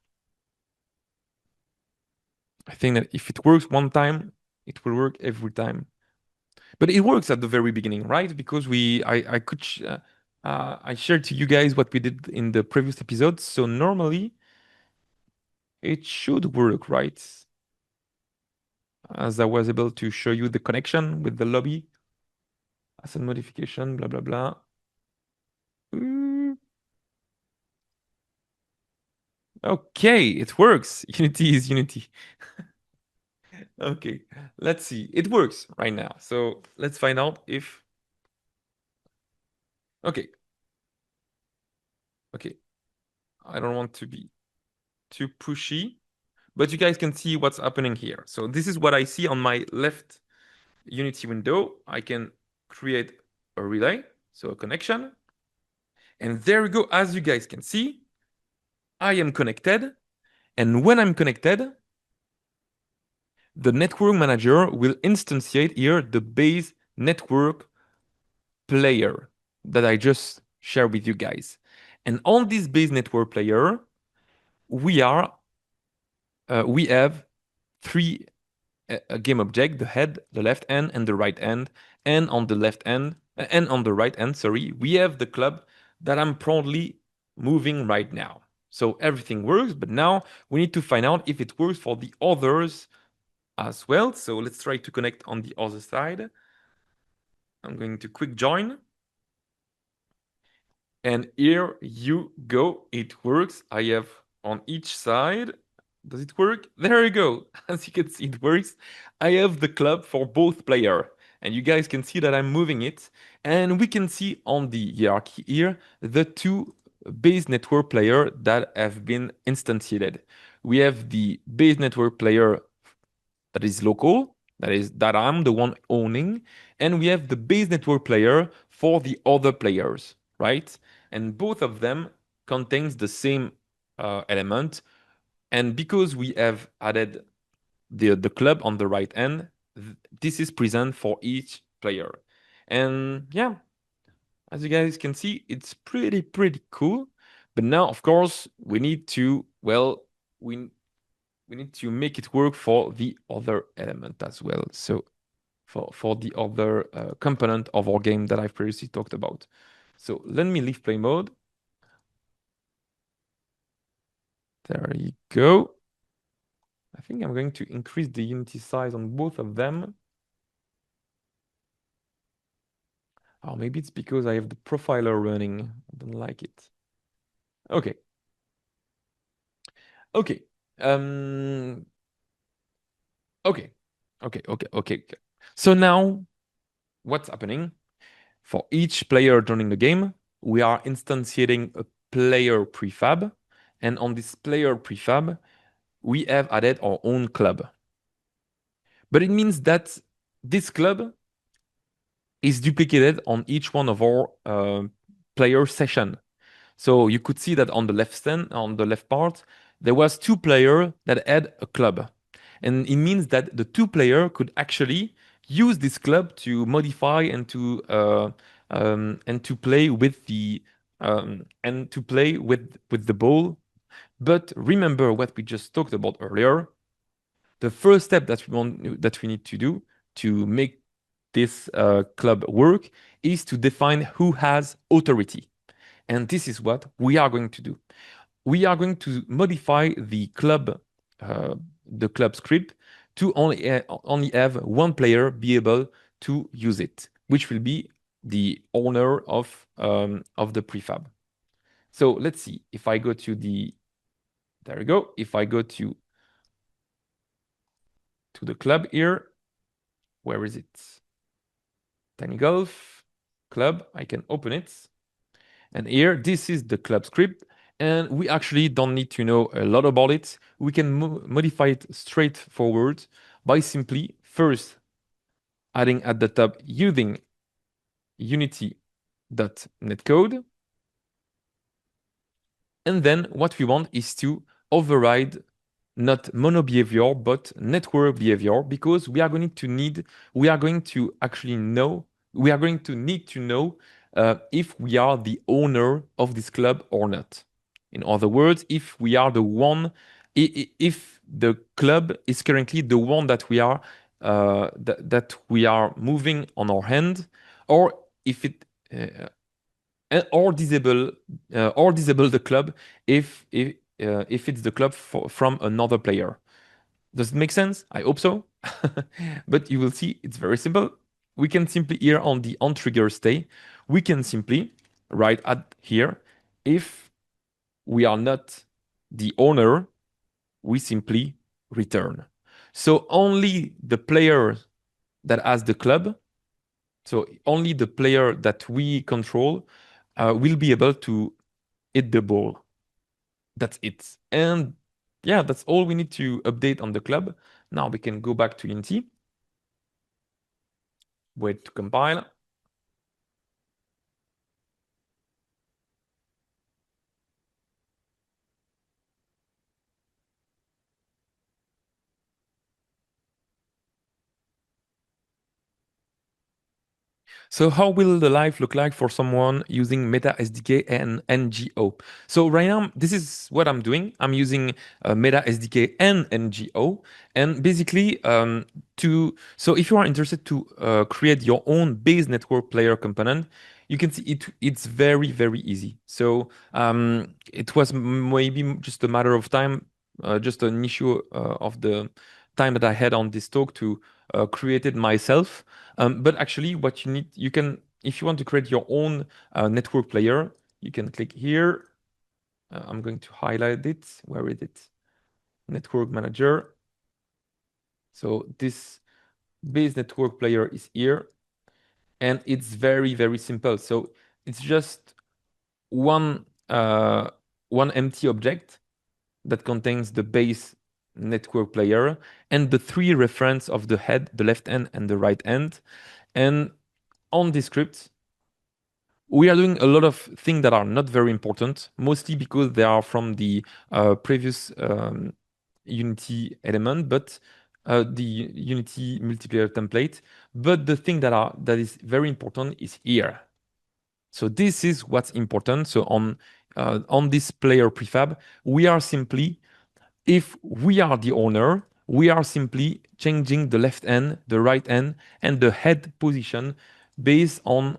I think that if it works one time, it will work every time. But it works at the very beginning, right? Because I shared to you guys what we did in the previous episodes. So normally it should work, right? As I was able to show you the connection with the lobby, asset modification, blah, blah, blah. Mm. Okay, it works. Unity is Unity. Okay, let's see. It works right now. So let's find out if... Okay. Okay. I don't want to be too pushy, but you guys can see what's happening here. So this is what I see on my left Unity window. I can create a relay, so a connection. And there we go. As you guys can see, I am connected. And when I'm connected, the network manager will instantiate here the base network player that I just shared with you guys. And on this base network player, we have three game object: the head, the left hand, and the right hand. And on the left hand, and on the right hand, sorry, we have the club that I'm proudly moving right now. So everything works, but now we need to find out if it works for the others as well. So let's try to connect on the other side. I'm going to quick join. And here you go. It works. I have on each side. Does it work? There you go. As you can see, it works. I have the club for both player. And you guys can see that I'm moving it. And we can see on the hierarchy here the two base network player that have been instantiated. We have the base network player that is local, that I'm the one owning, and we have the base network player for the other players, right? And both of them contains the same element. And because we have added the club on the right end, this is present for each player. And yeah, as you guys can see, it's pretty cool. But now, of course, we need to, well, we need to make it work for the other element as well. So for the other component of our game that I've previously talked about. So let me leave play mode. There you go. I think I'm going to increase the Unity size on both of them. Oh, maybe it's because I have the profiler running. I don't like it. Okay. Okay. Okay. Okay. So now what's happening? For each player joining the game, we are instantiating a player prefab. And on this player prefab, we have added our own club. But it means that this club is duplicated on each one of our player session. So you could see that on the left part, there was two players that had a club. And it means that the two player could actually use this club to modify and to play with the ball. But remember what we just talked about earlier. The first step that we need to do to make this club work is to define who has authority. And this is what we are going to do. We are going to modify the club script to only have one player be able to use it, which will be the owner of the prefab. So let's see. If I go to there we go. If I go to the club here, where is it? Tiny Golf Club. I can open it. And here, this is the club script. And we actually don't need to know a lot about it. We can modify it straightforward by simply first adding at the top using unity.netcode. And then what we want is to override not mono behavior, but network behavior, because we are going to need to know if we are the owner of this club or not. In other words, if we are the one, if the club is currently the one that we are that we are moving on our hand, or if it or disable the club if it's the club from another player. Does it make sense? I hope so. But you will see it's very simple. We can simply here on the on trigger stay, we can simply write at here if we are not the owner, we simply return. So only the player that has the club, so only the player that we control will be able to hit the ball. That's it. And yeah, that's all we need to update on the club. Now we can go back to Unity. Wait to compile. So how will the life look like for someone using Meta SDK and NGO? So right now, this is what I'm doing. I'm using Meta SDK and NGO. And basically, so if you are interested to create your own base network player component, you can see it's very, very easy. So it was maybe just a matter of time, just an issue of the time that I had on this talk to create it myself. But actually, what you need, you can, if you want to create your own network player, you can click here. I'm going to highlight it. Where is it? Network Manager. So this base network player is here. And it's very, very simple. So it's just one empty object that contains the base network player and the three reference of the head, the left hand and the right hand. And on this script, we are doing a lot of things that are not very important, mostly because they are from the previous Unity element, but the Unity multiplayer template. But the thing that is very important is here. So this is what's important. So on this player prefab, we are simply, if we are the owner, we are simply changing the left hand, the right hand, and the head position based on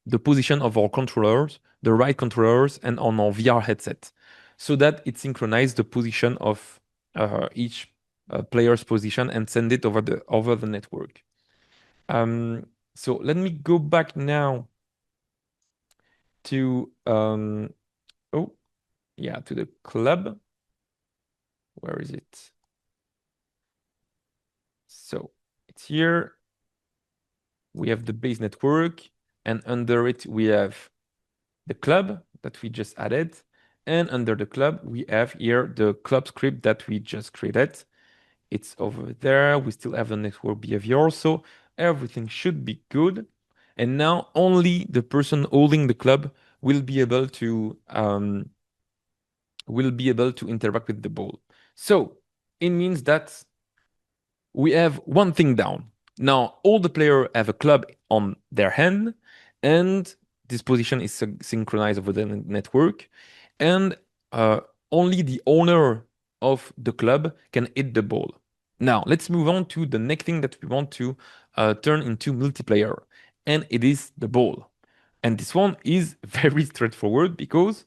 the position of our controllers, the right controllers, and on our VR headset, so that it synchronizes the position of each player's position and send it over the network. So let me go back now to to the club. Where is it? So it's here. We have the base network, and under it we have the club that we just added. And under the club, we have here the club script that we just created. It's over there. We still have the network behavior, so everything should be good. And now only the person holding the club will be able to interact with the ball. So it means that we have one thing down. Now all the players have a club on their hand, and this position is synchronized over the network, and only the owner of the club can hit the ball. Now let's move on to the next thing that we want to turn into multiplayer, and it is the ball. And this one is very straightforward because,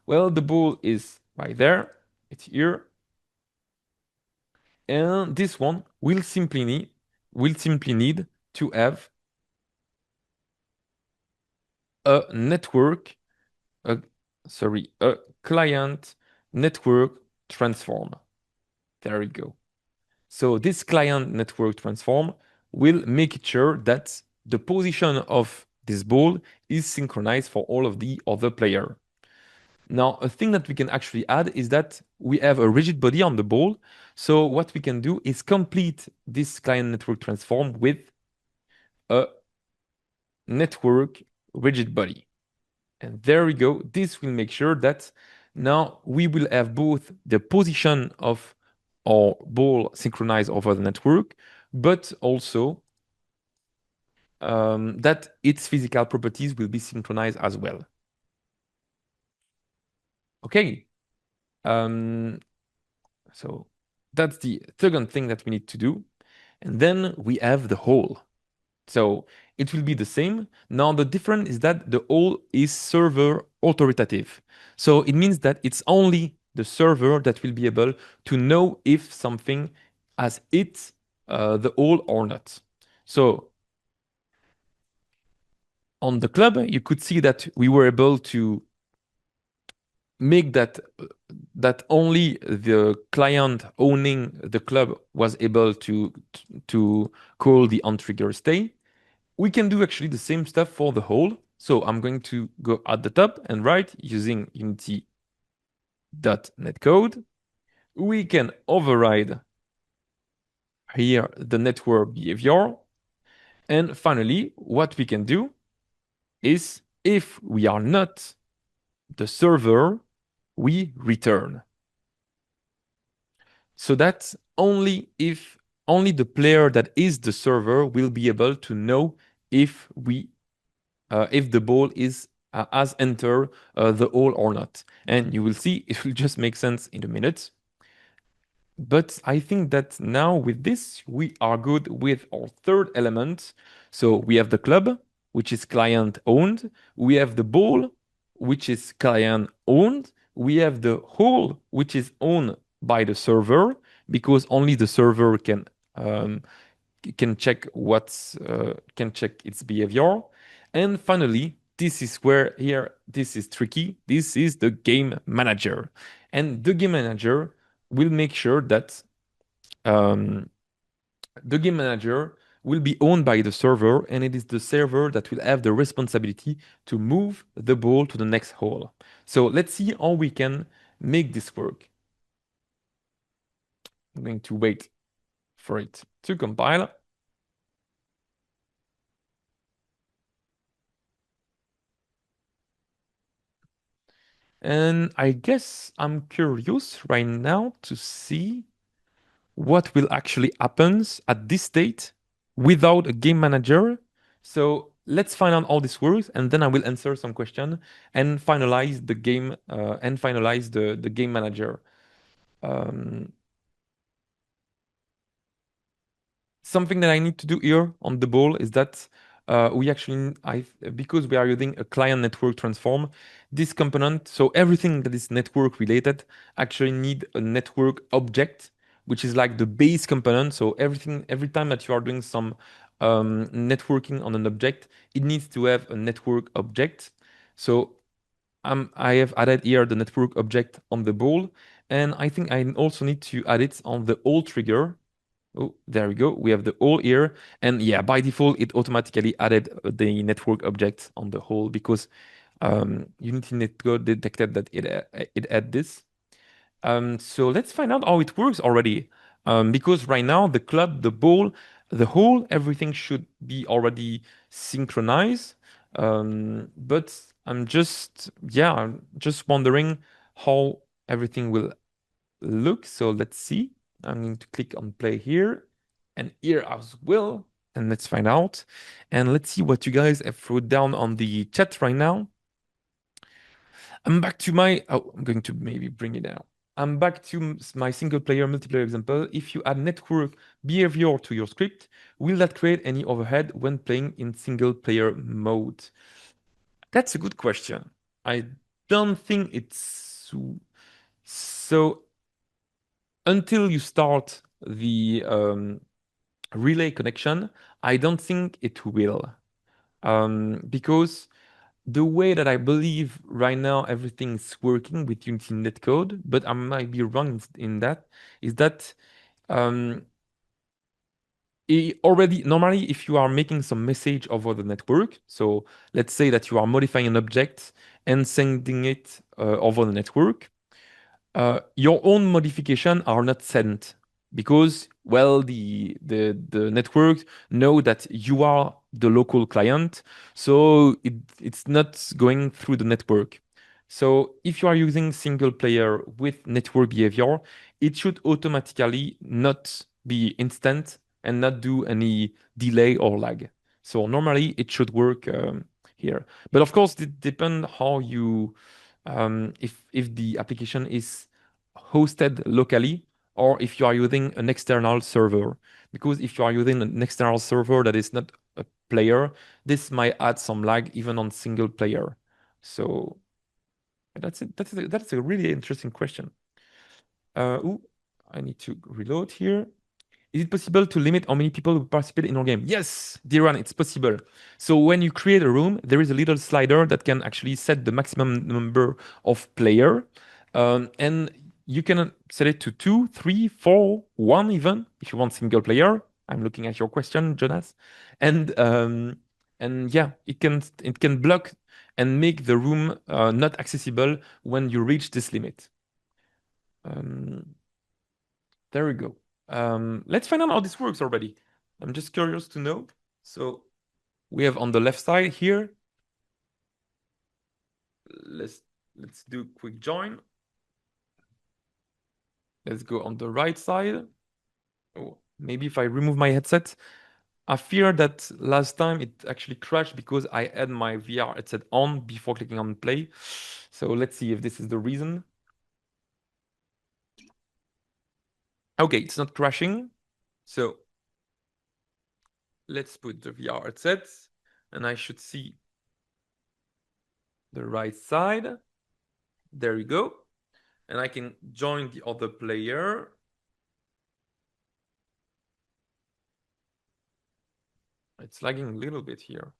well, the ball is right there, it's here, and this one will simply need to have a network, a client network transform. There we go. So this client network transform will make sure that the position of this ball is synchronized for all of the other player. Now, a thing that we can actually add is that we have a rigid body on the ball. So what we can do is complete this client network transform with a network rigid body. And there we go. This will make sure that now we will have both the position of our ball synchronized over the network, but also that its physical properties will be synchronized as well. Okay. So that's the second thing that we need to do. And then we have the whole. So it will be the same. Now the difference is that the whole is server authoritative. So it means that it's only the server that will be able to know if something has hit the whole or not. So on the club, you could see that we were able to make that only the client owning the club was able to call the on-trigger stay. We can do actually the same stuff for the whole. So I'm going to go at the top and write using unity.netcode. We can override here the network behavior. And finally, what we can do is if we are not the server, we return. So that's only if only the player that is the server will be able to know if if the ball is has entered the hole or not. And you will see it will just make sense in a minute. But I think that now with this, we are good with our third element. So we have the club, which is client owned. We have the ball, which is client owned. We have the hole, which is owned by the server, because only the server can check can check its behavior. And finally, this is where here this is tricky. This is the game manager, and the game manager will make sure that um, the game manager will be owned by the server, and it is the server that will have the responsibility to move the ball to the next hole. So let's see how we can make this work. I'm going to wait for it to compile. And I guess I'm curious right now to see what will actually happen at this state without a game manager. So let's find out how this works, and then I will answer some question and finalize the game and finalize the game manager. Um, Something that I need to do here on the ball is that we actually, because we are using a client network transform, this component, so everything that is network related actually need a network object, which is like the base component. So every time that you are doing some networking on an object, it needs to have a network object. So I have added here the network object on the ball, and I think I also need to add it on the all trigger. Oh, there we go. We have the whole here. And yeah, by default, it automatically added the network object on the whole because Unity Netcode detected that it had this. So let's find out how it works already. Because right now, the club, the ball, the whole, everything should be already synchronized. But I'm just wondering how everything will look. So let's see. I'm going to click on play here and here as well. And let's find out. And let's see what you guys have put down on the chat right now. I'm back to I'm going to maybe bring it down. I'm back to my single player multiplayer example. If you add network behavior to your script, will that create any overhead when playing in single player mode? That's a good question. I don't think it's so until you start the relay connection, I don't think it will. Because the way that I believe right now everything's working with Unity Netcode, but I might be wrong in that, is that um, already normally if you are making some message over the network, so let's say that you are modifying an object and sending it over the network, your own modification are not sent because well the network know that you are the local client, so it's not going through the network. So if you are using single player with network behavior, it should automatically not be instant and not do any delay or lag. So normally it should work here, but of course it depends how you if the application is hosted locally or if you are using an external server. Because if you are using an external server that is not a player, this might add some lag even on single player. So that's a really interesting question. Ooh, I need to reload here. Is it possible to limit how many people who participate in our game? Yes, Diran, it's possible. So when you create a room, there is a little slider that can actually set the maximum number of player. And you can set it to 2, 3, 4, 1 even, if you want single player. I'm looking at your question, Jonas. And yeah, it can block and make the room not accessible when you reach this limit. Um, there we go. Let's find out how this works already. I'm just curious to know. So we have on the left side here. Let's do quick join. Let's go on the right side. Oh, maybe if I remove my headset. I fear that last time it actually crashed because I had my VR headset on before clicking on play. So let's see if this is the reason. Okay, it's not crashing. So let's put the VR headset and I should see the right side. There you go. And I can join the other player. It's lagging a little bit here.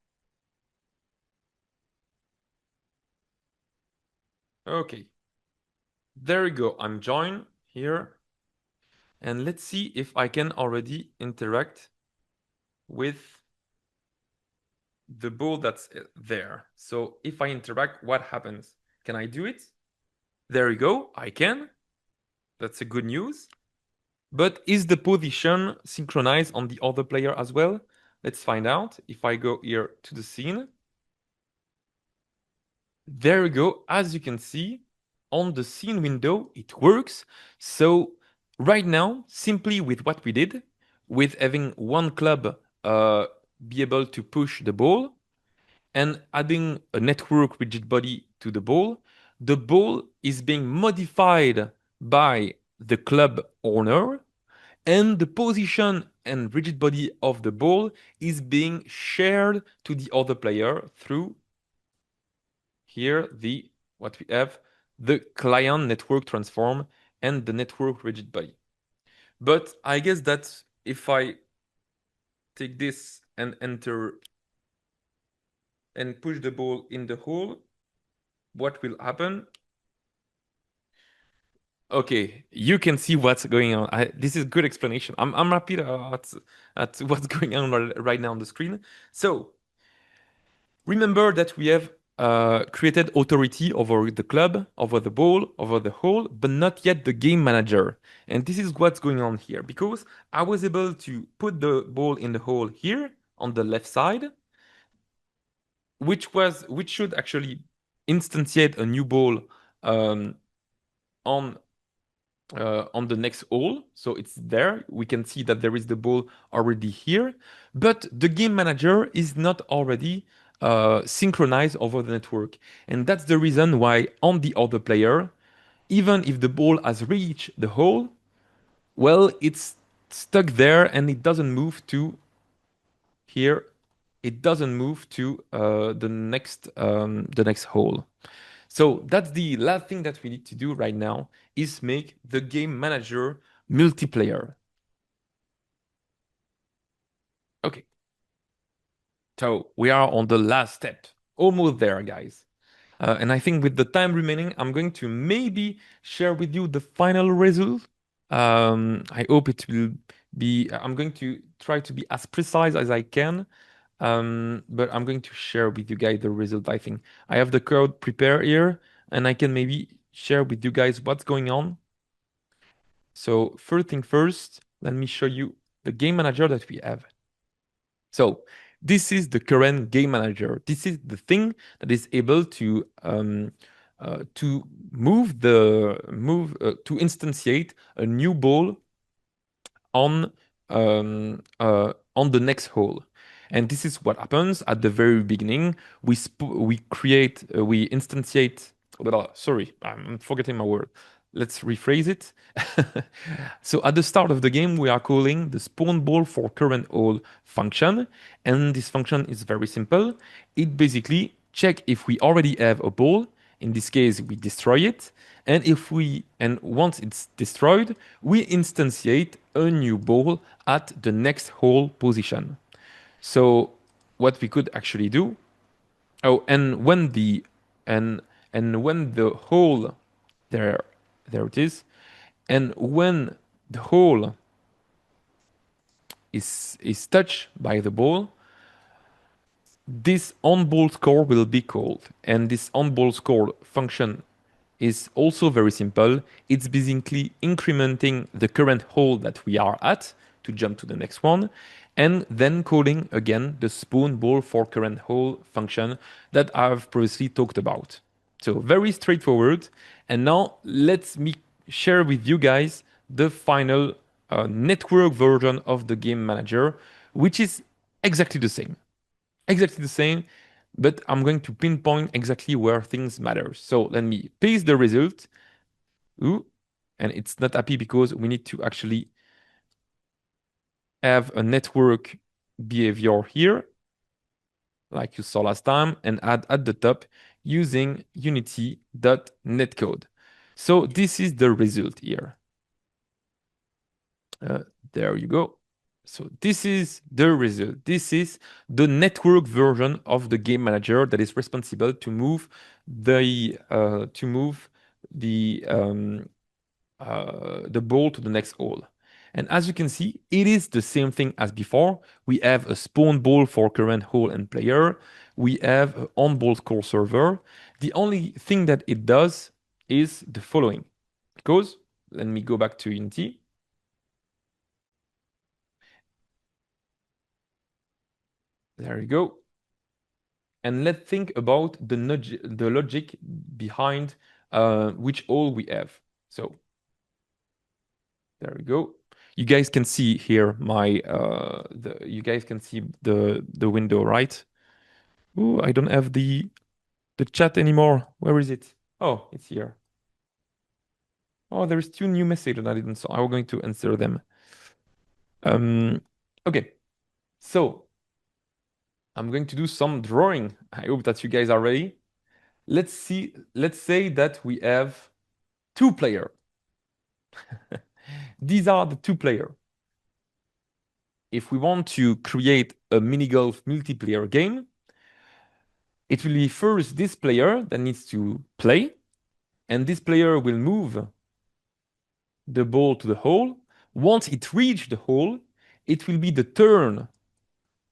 Okay. There we go. I'm joined here. And let's see if I can already interact with the ball that's there. So if I interact, what happens? Can I do it? There we go. I can. That's a good news. But is the position synchronized on the other player as well? Let's find out. If I go here to the scene. There we go. As you can see, on the scene window, it works. So right now, simply with what we did, with having one club be able to push the ball and adding a network rigid body to the ball is being modified by the club owner, and the position and rigid body of the ball is being shared to the other player through here what we have, the client network transform and the network rigid body. But I guess that if I take this and enter and push the ball in the hole, what will happen? Okay, you can see what's going on. This is good explanation. I'm happy at what's going on right now on the screen. So remember that we have created authority over the club, over the ball, over the hole, but not yet the game manager. And this is what's going on here because I was able to put the ball in the hole here on the left side, which should actually instantiate a new ball um, on on the next hole. So it's there. We can see that there is the ball already here, but the game manager is not already synchronized over the network. And that's the reason why on the other player, even if the ball has reached the hole, well, it's stuck there and it doesn't move to here. It doesn't move to the next hole. So that's the last thing that we need to do right now is make the game manager multiplayer. Okay. So we are on the last step. Almost there, guys. And I think with the time remaining, I'm going to maybe share with you the final result. I hope it will I'm going to try to be as precise as I can. But I'm going to share with you guys the result. I think I have the code prepared here, and I can maybe share with you guys what's going on. So first thing first, let me show you the game manager that we have. So this is the current game manager. This is the thing that is able to move to instantiate a new ball on on the next hole. And this is what happens at the very beginning. We create we instantiate. Sorry, I'm forgetting my word. Let's rephrase it. So at the start of the game, we are calling the spawn ball for current hole function, and this function is very simple. It basically check if we already have a ball. In this case, we destroy it, and once it's destroyed, we instantiate a new ball at the next hole position. So what we could actually do, oh, and when the hole there there it is, and when the hole is touched by the ball, this on-ball score will be called, and this on-ball score function is also very simple. It's basically incrementing the current hole that we are at to jump to the next one, and then calling again the spawn ball for current hole function that I've previously talked about. So very straightforward. And now let me share with you guys the final network version of the game manager, which is exactly the same. Exactly the same, but I'm going to pinpoint exactly where things matter. So let me paste the result. Ooh, and it's not happy because we need to actually have a network behavior here, like you saw last time, and add at the top using unity.netcode. So this is the result here. There you go. So this is the result. This is the network version of the game manager that is responsible to move the ball to the next hole. And as you can see, it is the same thing as before. We have a spawn ball for current hole and player. We have an on-ball score server. The only thing that it does is the following. Because, let me go back to Unity. There you go. And let's think about the logic behind which all we have. So there we go. You guys can see here you guys can see the window, right? Ooh, I don't have the chat anymore. Where is it? Oh, it's here. Oh, there's two new messages I didn't saw. I'm going to answer them. Okay, so I'm going to do some drawing. I hope that you guys are ready. Let's say that we have two players. These are the two players. If we want to create a mini golf multiplayer game, it will be first this player that needs to play, and this player will move the ball to the hole. Once it reaches the hole, it will be the turn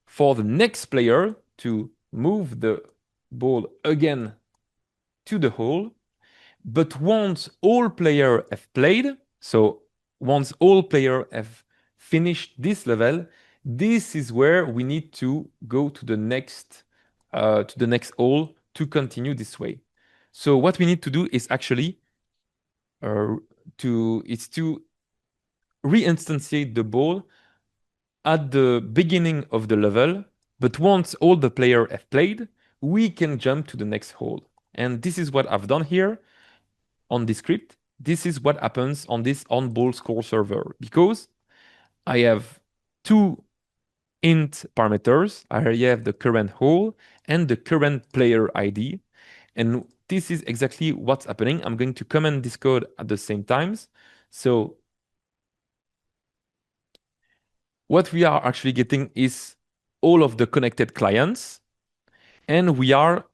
for the next player to move the ball again to the hole. But once all players have played, so once all players have finished this level, this is where we need to go to the next hole to continue this way. So what we need to do is actually to reinstantiate the ball at the beginning of the level, but once all the players have played, we can jump to the next hole. And this is what I've done here on this script. This is what happens on this on-ball score server, because I have two int parameters. I have the current hole and the current player ID. And this is exactly what's happening. I'm going to comment this code at the same times. So what we are actually getting is all of the connected clients, and we are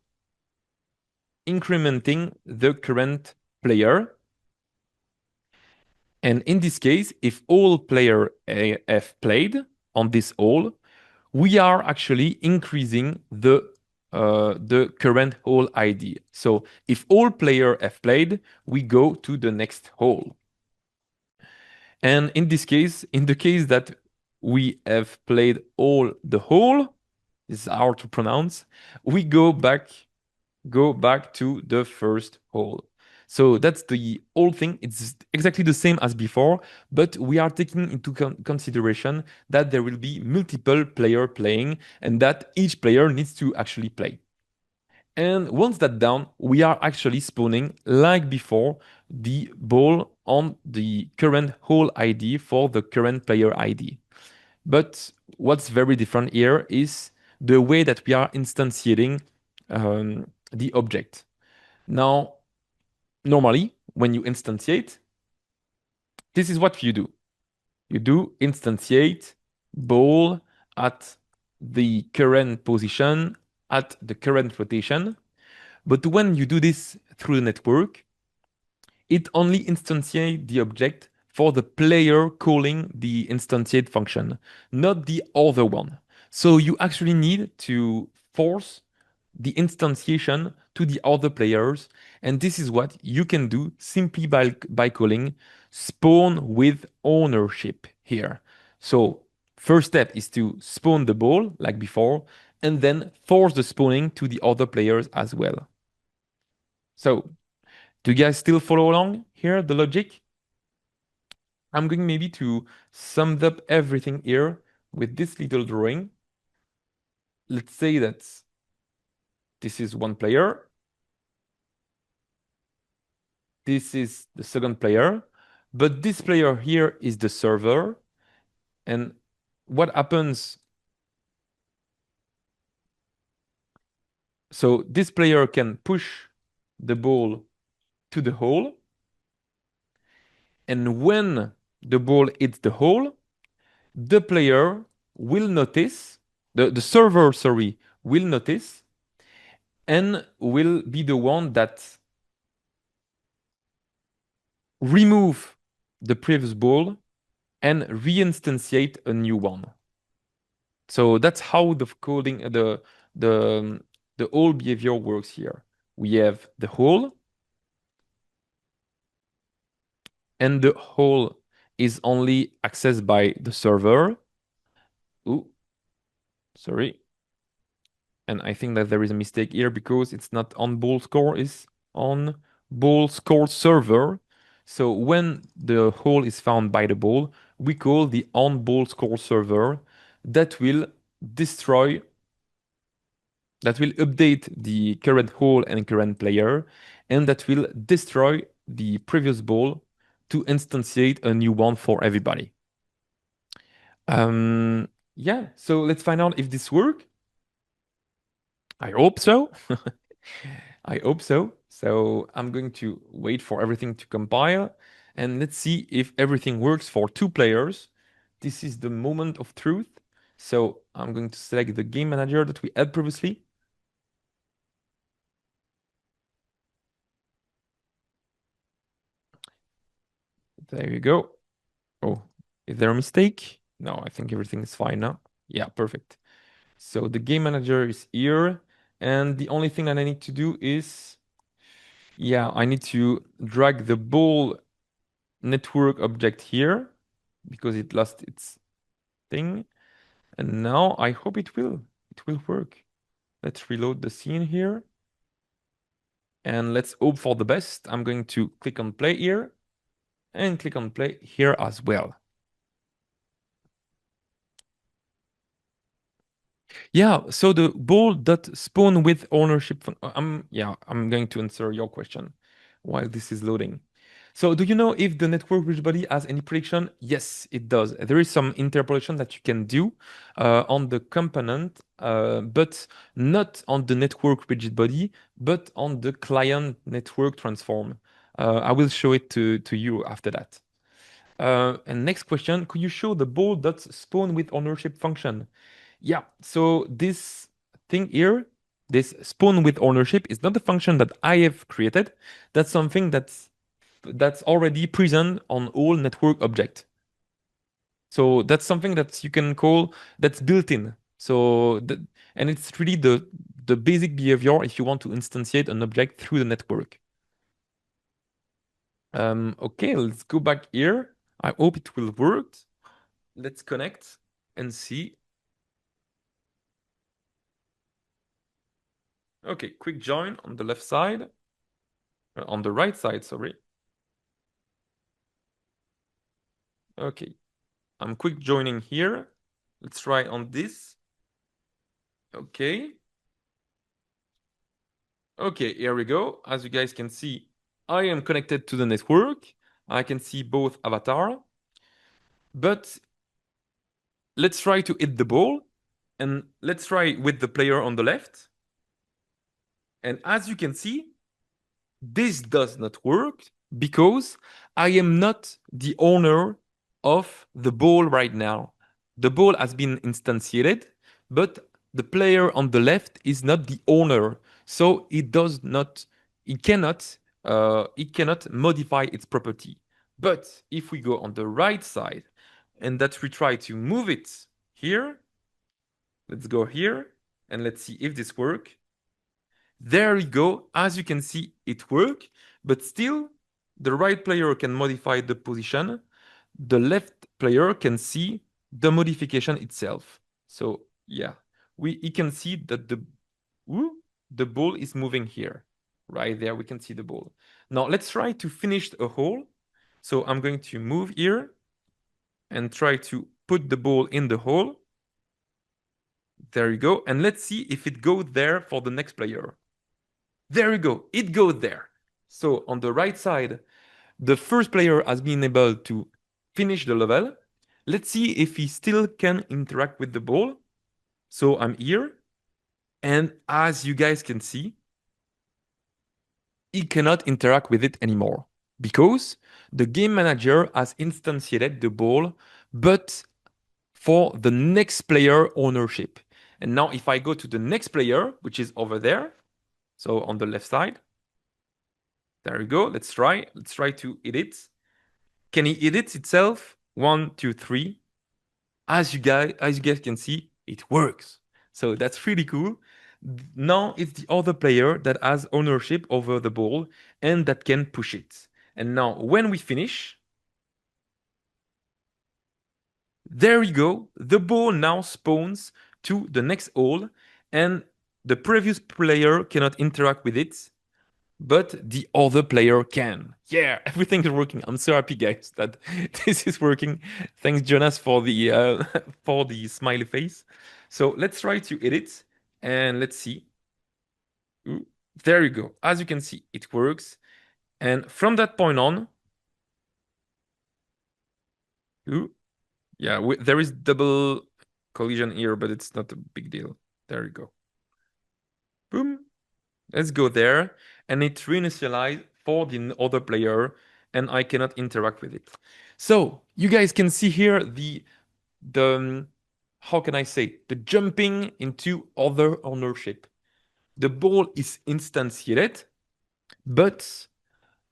incrementing the current player. And in this case, if all player have played on this hole, we are actually increasing the current hole ID. So if all player have played, we go to the next hole. And in this case, in the case that we have played all the hole, it's hard to pronounce, we go back to the first hole. So that's the whole thing. It's exactly the same as before, but we are taking into consideration that there will be multiple player playing and that each player needs to actually play. And once that's done, we are actually spawning, like before, the ball on the current hole ID for the current player ID. But what's very different here is the way that we are instantiating the object. Now, normally, when you instantiate, this is what you do. You do instantiate ball at the current position, at the current rotation. But when you do this through the network, it only instantiates the object for the player calling the instantiate function, not the other one. So you actually need to force the instantiation to the other players. And this is what you can do simply by calling spawn with ownership here. So first step is to spawn the ball like before, and then force the spawning to the other players as well. So do you guys still follow along here, the logic? I'm going maybe to sum up everything here with this little drawing. Let's say that this is one player. This is the second player. But this player here is the server. And what happens? So this player can push the ball to the hole. And when the ball hits the hole, the player will notice, the server, sorry, will notice and will be the one that remove the previous ball and reinstantiate a new one. So that's how the coding, the whole behavior works here. We have the hole, and the hole is only accessed by the server. Ooh, sorry. And I think that there is a mistake here because it's not on ball score, it's on ball score server. So when the hole is found by the ball, we call the on ball score server that will destroy, that will update the current hole and current player, and that will destroy the previous ball to instantiate a new one for everybody. Yeah, so let's find out if this works. I hope so. I hope so. So I'm going to wait for everything to compile and let's see if everything works for two players. This is the moment of truth. So I'm going to select the game manager that we had previously. There you go. Oh, is there a mistake? No, I think everything is fine now. Yeah, perfect. So the game manager is here. And the only thing that I need to do is, yeah, I need to drag the ball network object here because it lost its thing. And now I hope it will work. Let's reload the scene here. And let's hope for the best. I'm going to click on play here and click on play here as well. Yeah, so the ball dot spawn with ownership. I'm going to answer your question while this is loading. So do you know if the network bridge body has any prediction? Yes, it does. There is some interpolation that you can do on the component, but not on the network rigid body, but on the client network transform. I will show it to you after that. And next question, could you show the ball dot spawn with ownership function? Yeah, so this thing here, this spawn with ownership is not a function that I have created. That's something that's that's already present on all network objects. So that's something that you can call that's built in. And it's really the basic behavior if you want to instantiate an object through the network. Okay, let's go back here. I hope it will work. Let's connect and see. Okay, quick join on the left side, on the right side, sorry. Okay, I'm quick joining here. Let's try on this. Okay. Okay, here we go. As you guys can see, I am connected to the network. I can see both avatar. But let's try to hit the ball. And let's try with the player on the left. And as you can see, this does not work because I am not the owner of the ball right now. The ball has been instantiated, but the player on the left is not the owner. So it cannot modify its property. But if we go on the right side and that we try to move it here, let's go here and let's see if this works. There we go. As you can see, it works, but still the right player can modify the position. The left player can see the modification itself. So yeah, you can see that the ball is moving here. Right there, we can see the ball. Now let's try to finish a hole. So I'm going to move here and try to put the ball in the hole. There you go. And let's see if it goes there for the next player. There you go. It goes there. So on the right side, the first player has been able to finish the level. Let's see if he still can interact with the ball. So I'm here. And as you guys can see, he cannot interact with it anymore because the game manager has instantiated the ball, but for the next player ownership. And now if I go to the next player, which is over there, so on the left side, there we go. Let's try to edit. Can he edit itself? 1, 2, 3. As you guys can see, it works. So that's really cool. Now it's the other player that has ownership over the ball and that can push it. And now when we finish, there we go. The ball now spawns to the next hole and the previous player cannot interact with it, but the other player can. Yeah, everything is working. I'm so happy, guys, that this is working. Thanks, Jonas, for the for the smiley face. So let's try to edit and let's see. Ooh, there you go. As you can see, it works. And from that point on, ooh, yeah, there is double collision here, but it's not a big deal. There you go. Boom. Let's go there. And it reinitialized for the other player, and I cannot interact with it. So you guys can see here the how can I say, the jumping into other ownership. The ball is instantiated, but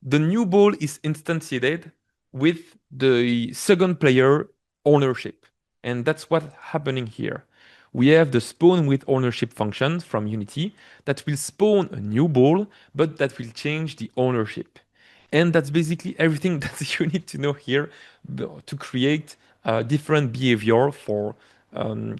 the new ball is instantiated with the second player ownership. And that's what's happening here. We have the spawn with ownership function from Unity that will spawn a new ball, but that will change the ownership. And that's basically everything that you need to know here to create different behavior for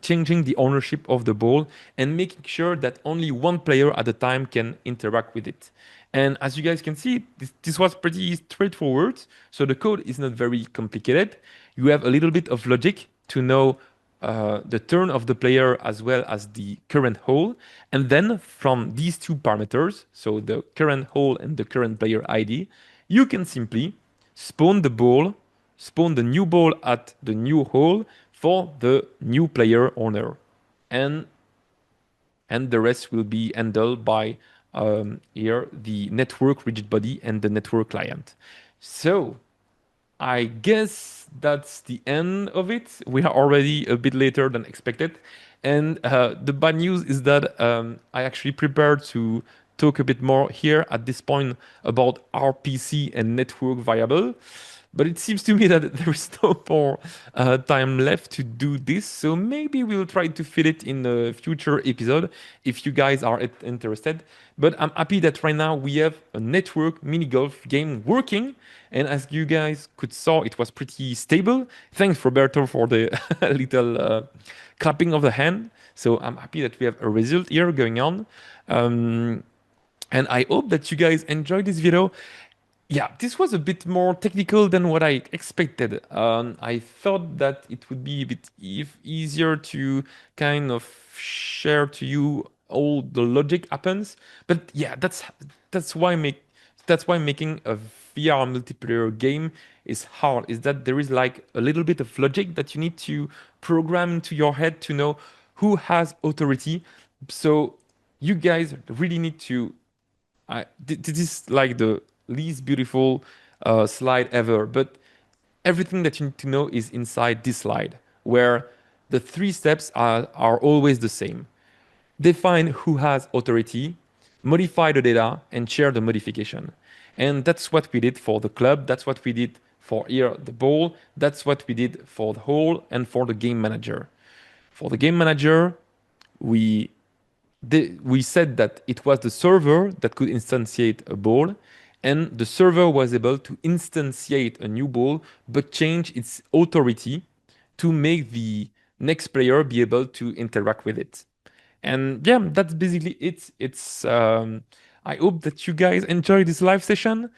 changing the ownership of the ball and making sure that only one player at a time can interact with it. And as you guys can see, this was pretty straightforward. So the code is not very complicated. You have a little bit of logic to know the turn of the player as well as the current hole. And then from these two parameters, so the current hole and the current player ID, you can simply spawn the ball, spawn the new ball at the new hole for the new player owner. And the rest will be handled by here the network rigid body and the network client. So I guess that's the end of it. We are already a bit later than expected. And the bad news is that I actually prepared to talk a bit more here at this point about RPC and network variable. But it seems to me that there is no more time left to do this. So maybe we'll try to fit it in a future episode if you guys are interested. But I'm happy that right now we have a network mini golf game working. And as you guys could saw, it was pretty stable. Thanks, Roberto, for the little clapping of the hand. So I'm happy that we have a result here going on. Um, and I hope that you guys enjoyed this video. Yeah, this was a bit more technical than what I expected. I thought that it would be a bit easier to kind of share to you all the logic happens. But yeah, that's why making a VR multiplayer game is hard. Is that there is like a little bit of logic that you need to program into your head to know who has authority. So you guys really need to this is like the least beautiful slide ever, but everything that you need to know is inside this slide, where the three steps are always the same. Define who has authority, modify the data, and share the modification. And that's what we did for the club. That's what we did for here, the ball. That's what we did for the hole and for the game manager. For the game manager, we we said that it was the server that could instantiate a ball, and the server was able to instantiate a new ball but change its authority to make the next player be able to interact with it. And yeah, that's basically it. I hope that you guys enjoy this live session.